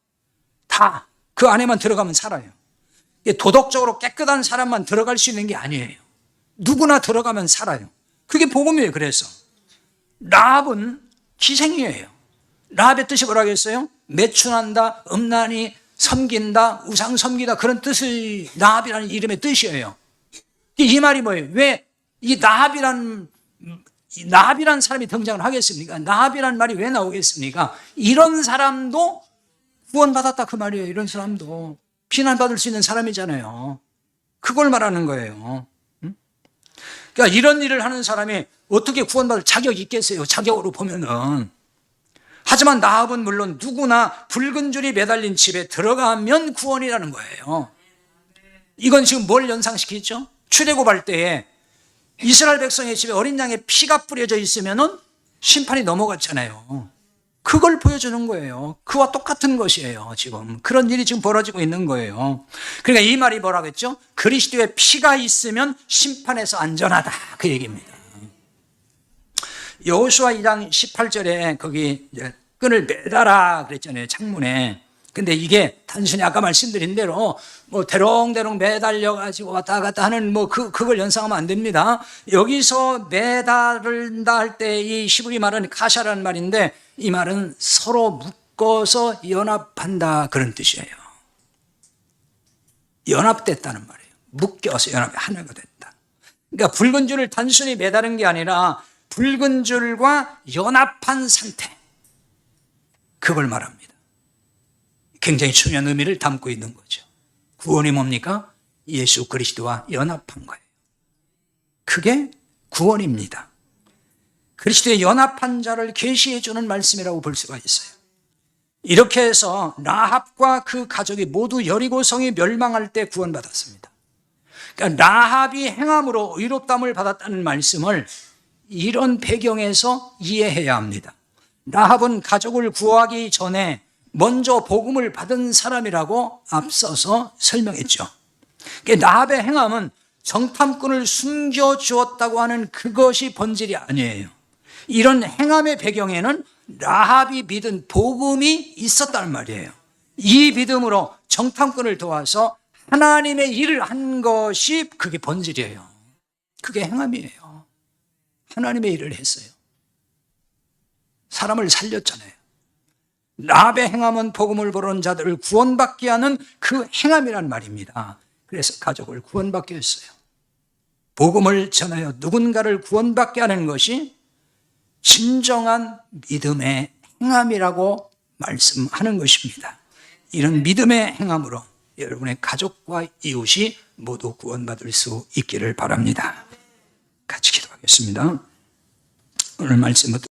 그 안에만 들어가면 살아요. 도덕적으로 깨끗한 사람만 들어갈 수 있는 게 아니에요. 누구나 들어가면 살아요. 그게 복음이에요. 그래서 라합은 기생이에요. 라합의 뜻이 뭐라고 했어요? 매춘한다, 음란히 섬긴다, 우상 섬기다, 그런 뜻이 라합이라는 이름의 뜻이에요. 이 말이 뭐예요? 왜 이 라합이라는 사람이 등장을 하겠습니까? 라합이라는 말이 왜 나오겠습니까? 이런 사람도 구원받았다, 그 말이에요. 이런 사람도 비난받을 수 있는 사람이잖아요. 그걸 말하는 거예요. 그러니까 이런 일을 하는 사람이 어떻게 구원받을 자격이 있겠어요? 자격으로 보면은. 하지만 라합은 물론 누구나 붉은 줄이 매달린 집에 들어가면 구원이라는 거예요. 이건 지금 뭘 연상시키죠? 출애굽할 때에 이스라엘 백성의 집에 어린 양의 피가 뿌려져 있으면은 심판이 넘어갔잖아요. 그걸 보여주는 거예요. 그와 똑같은 것이에요. 지금 그런 일이 지금 벌어지고 있는 거예요. 그러니까 이 말이 뭐라고 했죠? 그리스도의 피가 있으면 심판에서 안전하다, 그 얘기입니다. 여호수아 2장 18절에 거기 끈을 매달아 그랬잖아요, 창문에. 근데 이게 단순히 아까 말씀드린 대로 뭐 대롱대롱 매달려가지고 왔다 갔다 하는 그걸 연상하면 안 됩니다. 여기서 매달른다 할 때 이 히브리 말은 카샤라는 말인데, 이 말은 서로 묶어서 연합한다, 그런 뜻이에요. 연합됐다는 말이에요. 묶여서 연합이 하나가 됐다. 그러니까 붉은 줄을 단순히 매다른 게 아니라 붉은 줄과 연합한 상태, 그걸 말합니다. 굉장히 중요한 의미를 담고 있는 거죠. 구원이 뭡니까? 예수 그리스도와 연합한 거예요. 그게 구원입니다. 그리스도의 연합한 자를 계시해 주는 말씀이라고 볼 수가 있어요. 이렇게 해서 라합과 그 가족이 모두 여리고성이 멸망할 때 구원받았습니다. 그러니까 라합이 행함으로 의롭다함을 받았다는 말씀을 이런 배경에서 이해해야 합니다. 라합은 가족을 구하기 전에 먼저 복음을 받은 사람이라고 앞서서 설명했죠. 라합의 행함은 정탐꾼을 숨겨주었다고 하는 그것이 본질이 아니에요. 이런 행함의 배경에는 라합이 믿은 복음이 있었단 말이에요. 이 믿음으로 정탐꾼을 도와서 하나님의 일을 한 것이 그게 본질이에요. 그게 행함이에요. 하나님의 일을 했어요. 사람을 살렸잖아요. 라합의 행함은 복음을 보는 자들을 구원받게 하는 그 행함이란 말입니다. 그래서 가족을 구원받게 했어요. 복음을 전하여 누군가를 구원받게 하는 것이 진정한 믿음의 행함이라고 말씀하는 것입니다. 이런 믿음의 행함으로 여러분의 가족과 이웃이 모두 구원받을 수 있기를 바랍니다. 같이 기도하겠습니다. 오늘 말씀부터